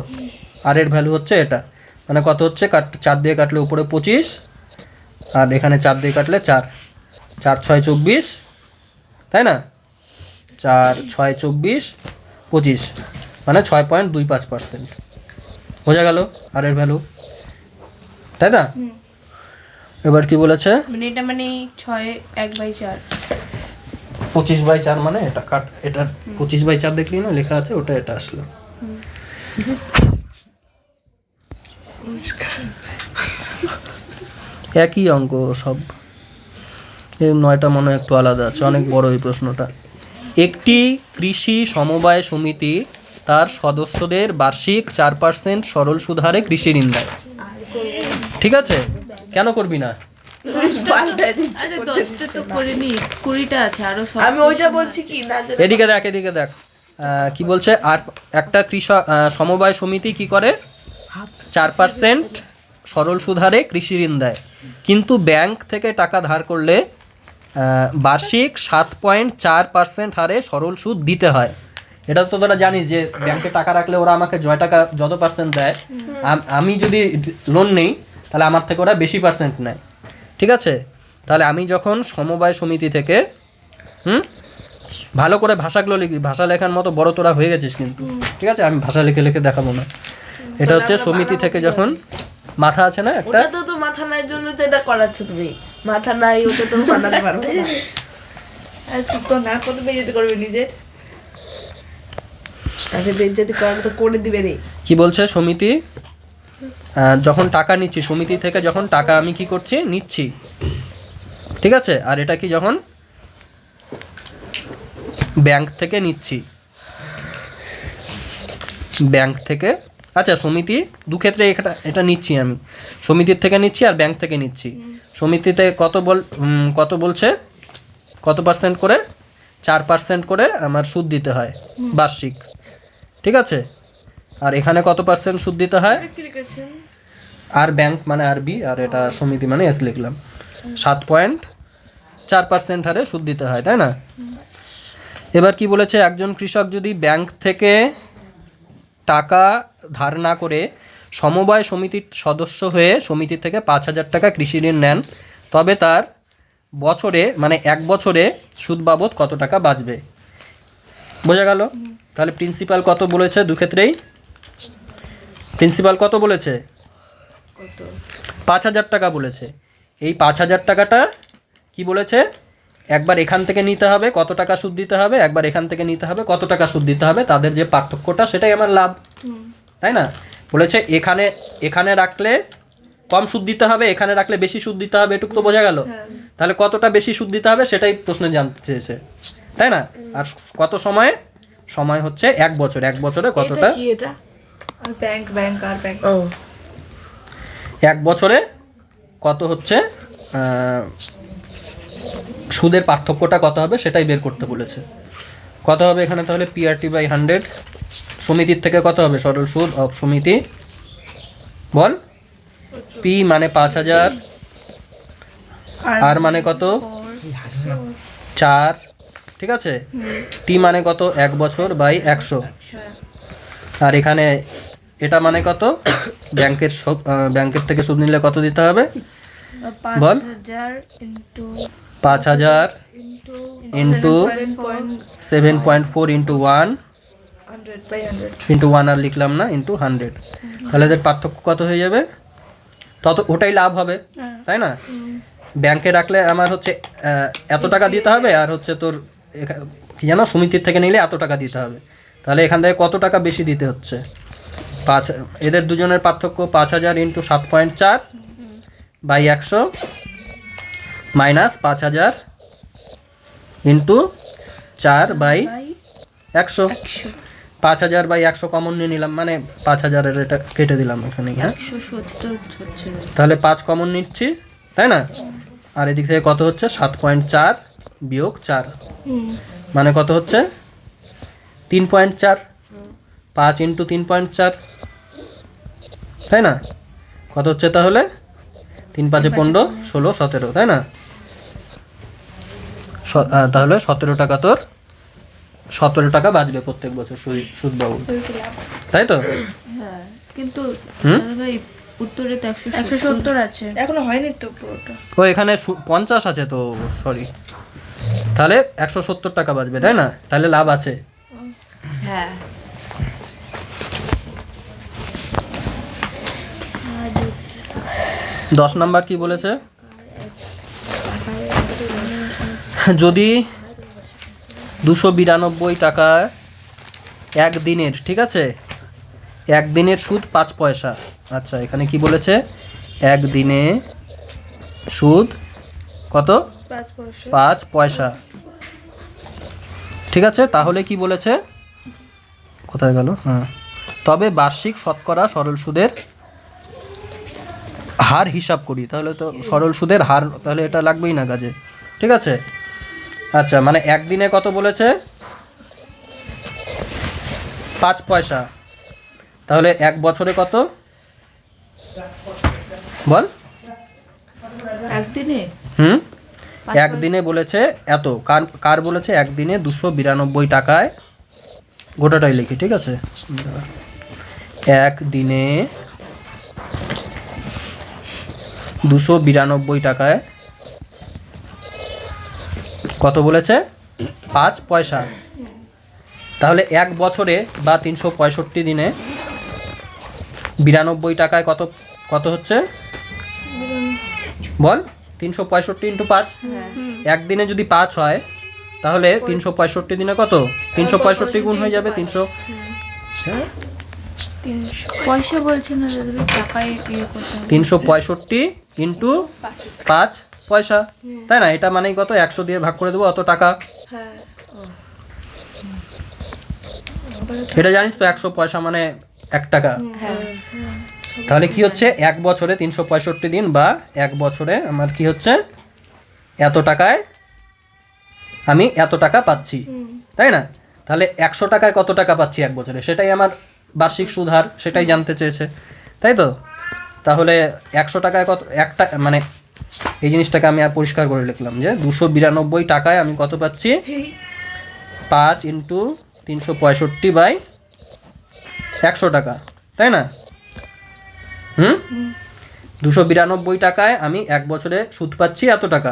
আর এর ভ্যালু হচ্ছে এটা, মানে কত হচ্ছে? 4 দিয়ে কাটলে উপরে 25, আর এখানে 4 দিয়ে কাটলে 4, 4 6 24, তাই না? 4 6 24 25 মানে 6.25%। বোঝা গেল আর এর ভ্যালু, তাই না? এবার কি বলেছে? মানে এটা মানে 6 1/4 25/4 মানে এটা কাট, এটা 25/4 দেখলি না লেখা আছে, ওটা এটা আসলো। একই অঙ্ক সব, এই 9টা মনে হয় একটু আলাদা আছে, অনেক বড় এই প্রশ্নটা। একটি কৃষি সমবায় সমিতি তার সদস্যদের বার্ষিক 4% সরল সুদ হারে কৃষি ঋণ দেয়। ঠিক আছে, কেন করবি না? পাল্টায় দিচ্ছে আরে 10টা তো করিনি, 20টা আছে আরো সব। আমি ওইটা বলছি কি না এদিকে দেখ কি বলছে? আর একটা কৃষক সমবায় সমিতি কি করে? 4% সরল সুদ হারে কৃষি ঋণ দেয়, কিন্তু ব্যাংক থেকে টাকা ধার করলে বার্ষিক 7.4% হারে সরল সুদ দিতে হয়। এটা তো তোরা জানিস যে ব্যাংকে টাকা রাখলে ওরা আমাকে যত পার্সেন্ট দেয়, আমি যদি লোন নেই তাহলে আমার থেকে ওরা বেশি পার্সেন্ট নেয়। ঠিক আছে, তাহলে আমি যখন সমবায় সমিতি থেকে ভালো করে ভাষাগুলো লিখি, ভাষা লেখার মতো বড় তোরা হয়ে গেছিস কিন্তু, ঠিক আছে? আমি ভাষা লিখে দেখাবো না। এটা হচ্ছে সমিতি থেকে যখন মাথা আছে না একটা, ওটা তো মাথা নাই জন্য তো এটা করাচ্ছ তুমি। মাথা নাই ওটা তো বানাতে পারবে না। আর চুপ কর না, কত বেজেতে করবে নিজের। আরে বেজেতে করার তো করে দিবে রে। কি বলছে? সমিতি যখন টাকা নিচ্ছি, সমিতি থেকে যখন টাকা আমি কি করছি? নিচ্ছি, ঠিক আছে? আর এটা কি যখন ব্যাংক থেকে নিচ্ছি, ব্যাংক থেকে, আচ্ছা সমিতি দু ক্ষেত্রে এটা নিচ্ছি, আমি সমিতির থেকে নিচ্ছি আর ব্যাংক থেকে নিচ্ছি। সমিতিতে কত বলছে? কত পার্সেন্ট করে? 4% করে আমার সুদ দিতে হয় বার্ষিক, ঠিক আছে? আর এখানে কত পার্সেন্ট সুদ দিতে হয়? আর ব্যাংক মানে আরবি, আর এটা সমিতি মানে এস লিখলাম। 7.4% হারে সুদ দিতে হয়, তাই না? এবার কি বলেছে? একজন কৃষক যদি ব্যাংক থেকে টাকা ধার না করে সমবায় সমিতির সদস্য হয়ে সমিতি থেকে 5,000 টাকা কৃষি ঋণ নেন, তবে তার বছরে মানে 1 বছরে সুদ বাবদ কত টাকা বাঁচবে, বোঝা গেল? তাহলে প্রিন্সিপাল কত বলেছে দুক্ষেত্রেই? প্রিন্সিপাল কত বলেছে? 5,000 টাকা বলেছে। এই 5,000 টাকাটা কি বলেছে, একবার এখান থেকে নিতে হবে কত টাকা সুদ দিতে হবে, একবার এখান থেকে নিতে হবে কত টাকা সুদ দিতে হবে, তাদের যে পার্থক্যটা সেটাই আমার লাভ, তাই না? বলেছে এখানে এখানে রাখলে কম সুদ দিতে হবে, এখানে রাখলে বেশি সুদ দিতে হবে, এটুকু তো বোঝা গেল। তাহলে কতটা বেশি সুদ দিতে হবে সেটাই প্রশ্নে জানতে চেয়েছে, তাই না? আর কত সময়? সময় হচ্ছে 1 বছর, 1 বছরে কতটা? এটা কি এটা? আর ব্যাংক আর ব্যাংক। 1 বছরে কত হচ্ছে সুদের পার্থক্যটা কত হবে সেটাই বের করতে বলেছে। কত হবে এখানে তাহলে? PRT/100 সমিতির থেকে কত হবে সরল সুদ অফ সমিতি, বল? P মানে 5,000, আর মানে কত? 4, ঠিক আছে? T মানে কত? 1 বছর বাই 100, আর এখানে এটা মানে কত? ব্যাংকের থেকে সুদ নিলে কত দিতে হবে বল? 5,000 ইন্টু 7.4 ইন্টু 1 ইন্টু 1 আর লিখলাম না, ইন্টু 100। তাহলে এদের পার্থক্য কত হয়ে যাবে? তত ওটাই লাভ হবে, তাই না? ব্যাংকে রাখলে আমার হচ্ছে এত টাকা দিতে হবে, আর হচ্ছে তোর কি জানো সমিতির থেকে নিলে এত টাকা দিতে হবে। তাহলে এখান থেকে কত টাকা বেশি দিতে হচ্ছে? এদের দুজনের পার্থক্য 5,000 into 7.4 by 100 minus 5,000 into 4 by 100। 5,000 by 100 common নিয়ে নিলাম, মানে 5,000-এর এটা কেটে দিলাম এখানে, হ্যাঁ 170 হচ্ছে। তাহলে 5 কমন নিচ্ছি, তাই না? আর এদিক থেকে কত হচ্ছে? 7.4 বিয়োগ 4 মানে কত হচ্ছে? 3.4। 5 ইন্টু 3.4, তাই না? কত হচ্ছে তাহলে? 3 5 15 16 17, তাই না? তাহলে 17 টাকা তোর 17 টাকা বাঁচবে প্রত্যেক বছর সুদ বাবদ, তাই তো? হ্যাঁ, কিন্তু হুম? ভাই উত্তরে তো 170 আছে, এখনো হয়নি তো পুরোটা। ও এখানে 50 আছে তো, সরি। তাহলে 170 টাকা বাঁচবে, তাই না? তাহলে লাভ আছে। হ্যাঁ। 10 নাম্বার কি বলেছে? যদি 292 টাকা একদিনের, ঠিক আছে, একদিনের সুদ 5 পয়সা। আচ্ছা এখানে কি বলেছে? একদিনে সুদ কত? 5 পয়সা, ঠিক আছে। তাহলে কি বলেছে? কোথায় গেল? হ্যাঁ, তবে বার্ষিক শতকরা সরল সুদের হার হিসাব করি। তাহলে তো সরল সুদের হার, তাহলে এটা লাগবেই না কাজে, ঠিক আছে। আচ্ছা মানে একদিনে কত বলেছে? 5 পয়সা। তাহলে 1 বছরে কত বল? একদিনে একদিনে বলেছে এত। কার বলেছে? একদিনে 292 টাকায়, গোটাটাই লিখি, ঠিক আছে। একদিনে 292 টাকায় কত বলেছে? 5 পয়সা। তাহলে 1 বছরে বা 365 দিনে 92 টাকায় কত কত হচ্ছে বল? 365 ইন্টু 5। একদিনে যদি 5 হয় তাহলে 365 দিনে কত? 365 গুণ হয়ে যাবে 300। পয়সা বলছে না দাদা, টাকায় ইয়ে করতে হবে। 365 ইন্টু 5 পয়সা, তাই না? এটা মানেই কত? 100 দিয়ে ভাগ করে দেবো, অত টাকা। এটা জানিস তো 100 পয়সা মানে 1 টাকা। তাহলে কি হচ্ছে? 1 বছরে 365 দিন বা 1 বছরে আমার কি হচ্ছে? এত টাকায় আমি এত টাকা পাচ্ছি, তাই না? তাহলে 100 টাকায় কত টাকা পাচ্ছি 1 বছরে, সেটাই আমার বার্ষিক সুদ হার, সেটাই জানতে চেয়েছে, তাই তো? তাহলে 100 টাকায় কত? একটা মানে এই জিনিসটাকে আমি আর পরিষ্কার করে লিখলাম যে 292 টাকায় আমি কত পাচ্ছি? 5 ইন্টু 365 বাই 100 টাকা, তাই না? 292 টাকায় আমি 1 বছরে সুদ পাচ্ছি এত টাকা।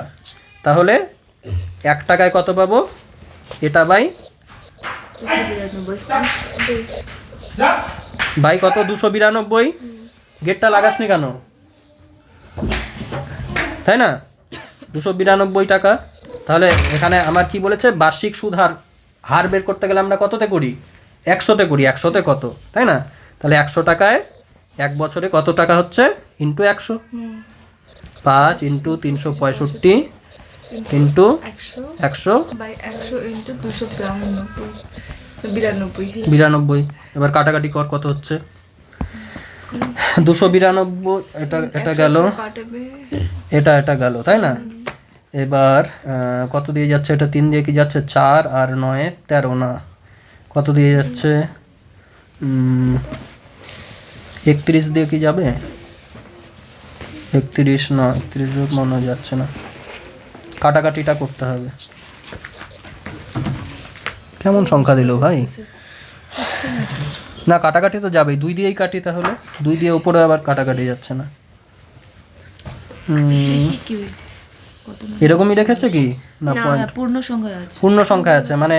তাহলে 1 টাকায় কত পাবো? এটা বাই কত? 292। গেটটা লাগাসনি কেন? তাই না? 292 টাকা। তাহলে এখানে আমার কি বলেছে? বার্ষিক সুদ হার বের করতে গেলে আমরা কততে করি? 100তে করি। 100তে কত, তাই না? তাহলে 100 টাকায় 1 বছরে কত টাকা হচ্ছে? Into 100। 5 into 365 into 100 by 100 into 292 92। এবার কাটাকাটি কর, কত হচ্ছে? 292 এটা গেল, কাটবে এটা গেল, তাই না? এবার কত দিয়ে যাচ্ছে? এটা 3 দিয়ে কি যাচ্ছে? 4 আর 9 13 না, কত দিয়ে যাচ্ছে? 31 দিয়ে কি যাবে? 31 না, 31 মনে যাচ্ছে না। কাটাকাটিটা করতে হবে। কেমন সংখ্যা দিল ভাই? না, কাটাকাটি তো যাবেই, 2 দিয়েই কাটি। তাহলে 2 দিয়ে উপরে আবার কাটাকাটি যাচ্ছে না। এরকমই রেখেছে কি না? পয়েন্ট পূর্ণ সংখ্যায় আছে। পূর্ণ সংখ্যা আছে, মানে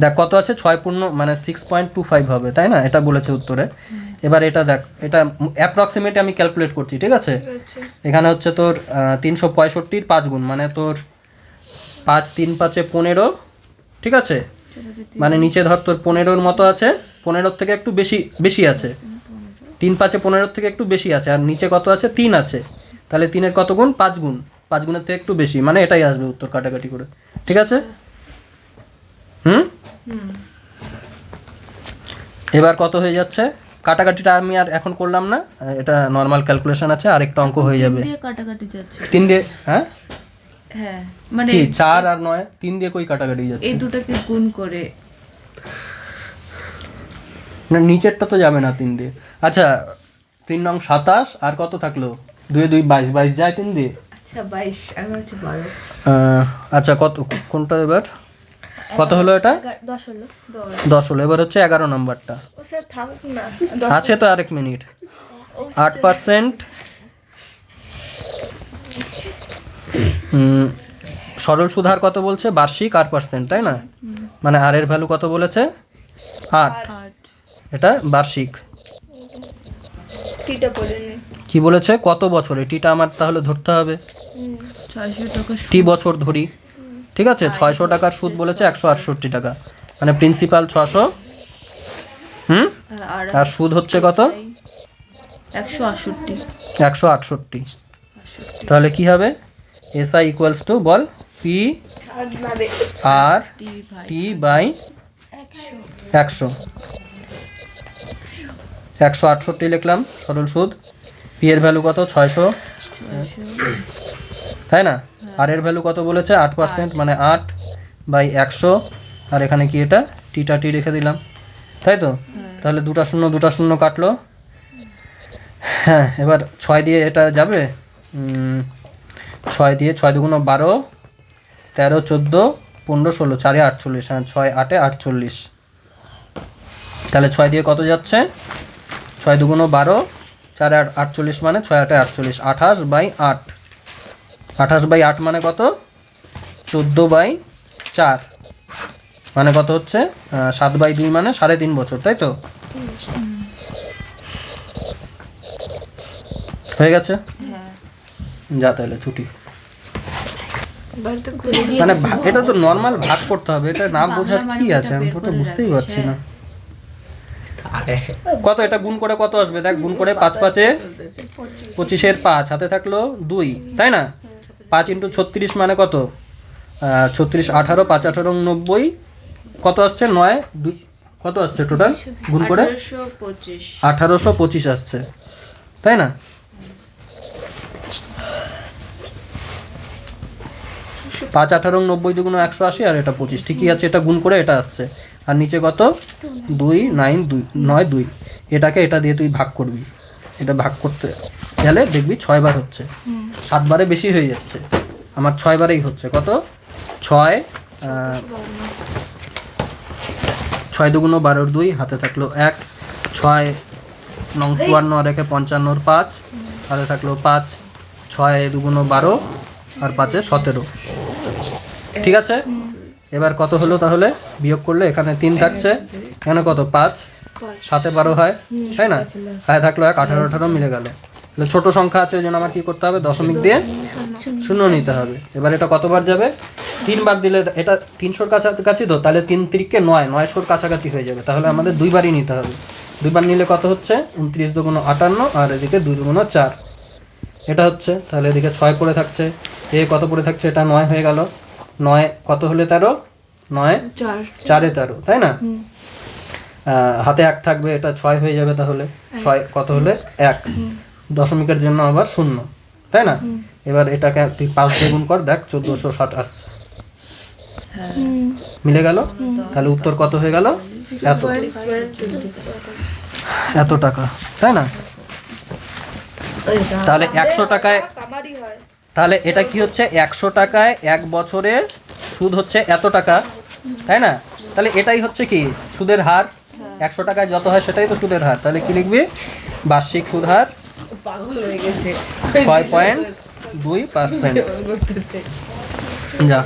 দেখ কত আছে? 6 পূর্ণ মানে 6.25 হবে, তাই না? এটা বলেছে উত্তরে। এবার এটা দেখ, এটা অ্যাপ্রক্সিমেট আমি ক্যালকুলেট করছি, ঠিক আছে? এখানে হচ্ছে তোর 365-র 5 গুণ, মানে তোর 5 3 5 15, ঠিক আছে? মানে নিচে ধর তোর 15-র মতো আছে, 15-র থেকে একটু বেশি আছে। 3 5 15-র থেকে একটু বেশি আছে, আর নিচে কত আছে? 3 আছে। তাহলে 3-এর কত গুণ? 5 গুণ। 5 গুণের থেকে একটু বেশি, মানে এটাই আসবে উত্তর কাটাকাটি করে, ঠিক আছে? এবার কত হয়ে যাচ্ছে? কাটাকাটিটা আমি আর এখন করলাম না, এটা নর্মাল ক্যালকুলেশন আছে, আরেকটা অঙ্ক হয়ে যাবে। 3 দিয়ে কাটাকাটি যাচ্ছে। 3 দিয়ে, হ্যাঁ হ্যাঁ, মানে কি 4 আর 9 3 দিয়ে কই কাটাকাটি যাচ্ছে? এই দুটাকে গুণ করে। না, নিচেরটা তো যাবে না 3 দিয়ে। আচ্ছা, 3 নং 27 আর কত থাকলো? 2 2 22, 22 যায় 3 দিয়ে। আচ্ছা 22, আমি হচ্ছে 12। আচ্ছা, কত কোনটা এবার? কত হলো এটা? 10 হলো। 10 হলো। এবার হচ্ছে 11 নম্বরটা। ও স্যার থাকুক না আছে তো আরেক মিনিট। 8% সরল সুদ হার কত বলছে? বার্ষিক 8%, তাই না? মানে আর এর ভ্যালু কত বলেছে? 8। এটা বার্ষিক। টিটা পড়েনি কি বলেছে? কত বছরে? টিটা আমার তাহলে ধরতে হবে, 600 টাকা টি বছর ধরি, ঠিক আছে? 600 টাকার সুদ বলেছে 168 টাকা, মানে প্রিন্সিপাল 600, আর সুদ হচ্ছে কত? 168। 168। তাহলে কি হবে? SI ইকুয়ালস টু বল পি আর টি বাই 100। 168 লিখলাম সরল সুদ। পি এর ভ্যালু কত? 600, তাই না? আর এর ভ্যালু কত বলেছে? 8%, মানে 8 বাই 100। আর এখানে কি এটা? টিটা টি রেখে দিলাম, তাই তো? তাহলে 2টা শূন্য কাটলো। হ্যাঁ, এবার 6 দিয়ে এটা যাবে। 6 দিয়ে 6 দুগুণ 12, 13 14 15 16, 4 এ 48। হ্যাঁ, 6 8 এ 48। তাহলে 6 দিয়ে কত যাচ্ছে? 6 দুগুণ 12, 4 এ 48, মানে 6 8 এ 48। 28 বাই 8, 28 বাই 8 মানে কত? 14 বাই 4, মানে কত হচ্ছে? 7 বাই 2, মানে 3.5 বছর, তাই তো? হয়ে গেছে? যা, তাহলে ছুটি। মানে এটা তো নর্মাল ভাগ করতে হবে, এটা না বোঝার কি আছে? আমি তো বুঝতেই পারছি না। কত এটা গুণ করে কত আসবে? দেখ, গুণ করে 5 5 এ 25-এর 5 হাতে থাকলো 2, তাই না? 5 ইন্টু 36 মানে কত? 36 18 5 18 90, কত আসছে? 9 2, কত আসছে টোটাল গুণ করে? 1825 আসছে, তাই না? পাঁচ 18 90 দুগুণ 180, আর এটা 25, ঠিকই আছে। এটা গুণ করে এটা আসছে, আর নিচে কত? 2 9 2 9 2। এটাকে এটা দিয়ে তুই ভাগ করবি। এটা ভাগ করতে গেলে দেখবি 6 বার হচ্ছে, 7 বারে বেশি হয়ে যাচ্ছে। আমার 6 বারেই হচ্ছে। কত? 6 দুগুণ 12 2, হাতে থাকলো 1। 6 9 54 আর 1 55 5, হাতে থাকলো 5। 6 দুগুণ 12, আর 5 এ 17। ঠিক আছে, এবার কত হলো তাহলে বিয়োগ করলে? এখানে 3 থাকছে, এখানে কত 5, 7 এ 12 হয়, তাই না? তাই থাকলো 1, 18 18 মিলে গেল। তাহলে ছোট সংখ্যা আছে, ওই জন্য আমার কি করতে হবে? দশমিক দিয়ে শূন্য নিতে হবে। এবার এটা কতবার যাবে? 3 বার দিলে এটা 300-র কাছাকাছি তো, তাহলে 3 3 9, 900-র কাছাকাছি হয়ে যাবে। তাহলে আমাদের 2 বারই নিতে হবে। 2 বার নিলে কত হচ্ছে? 29 2 58, আর এদিকে 2 2 4, এটা হচ্ছে। তাহলে এদিকে 6 পড়ে থাকছে, এ কত পড়ে থাকছে? এটা 9 হয়ে গেল। 9 কত হলে 13? 9 4 এ 13, তাই না? হাতে 1 থাকবে, এটা 6 হয়ে যাবে। তাহলে 6 কত হলে 1, দশমিকের জন্য আবার 0, তাই না? এবার এটাকে তুই 5 দিয়ে গুণ কর, দেখ 1460 আসছে। মিলে গেল। তাহলে উত্তর কত হয়ে গেল? এত টাকা, তাই না? তাহলে 100 টাকায়, আমারই হয়। তাহলে এটা কি হচ্ছে? 100 টাকায় 1 বছরে সুদ হচ্ছে এত টাকা, তাই না? তাহলে এটাই হচ্ছে কি সুদের হার। 100 টাকায় যত হয় সেটাই তো সুদের হার। তাহলে কি লিখবি? বার্ষিক সুদ হার পাগল হয়ে গেছে 6.2%। করতেছে। যা।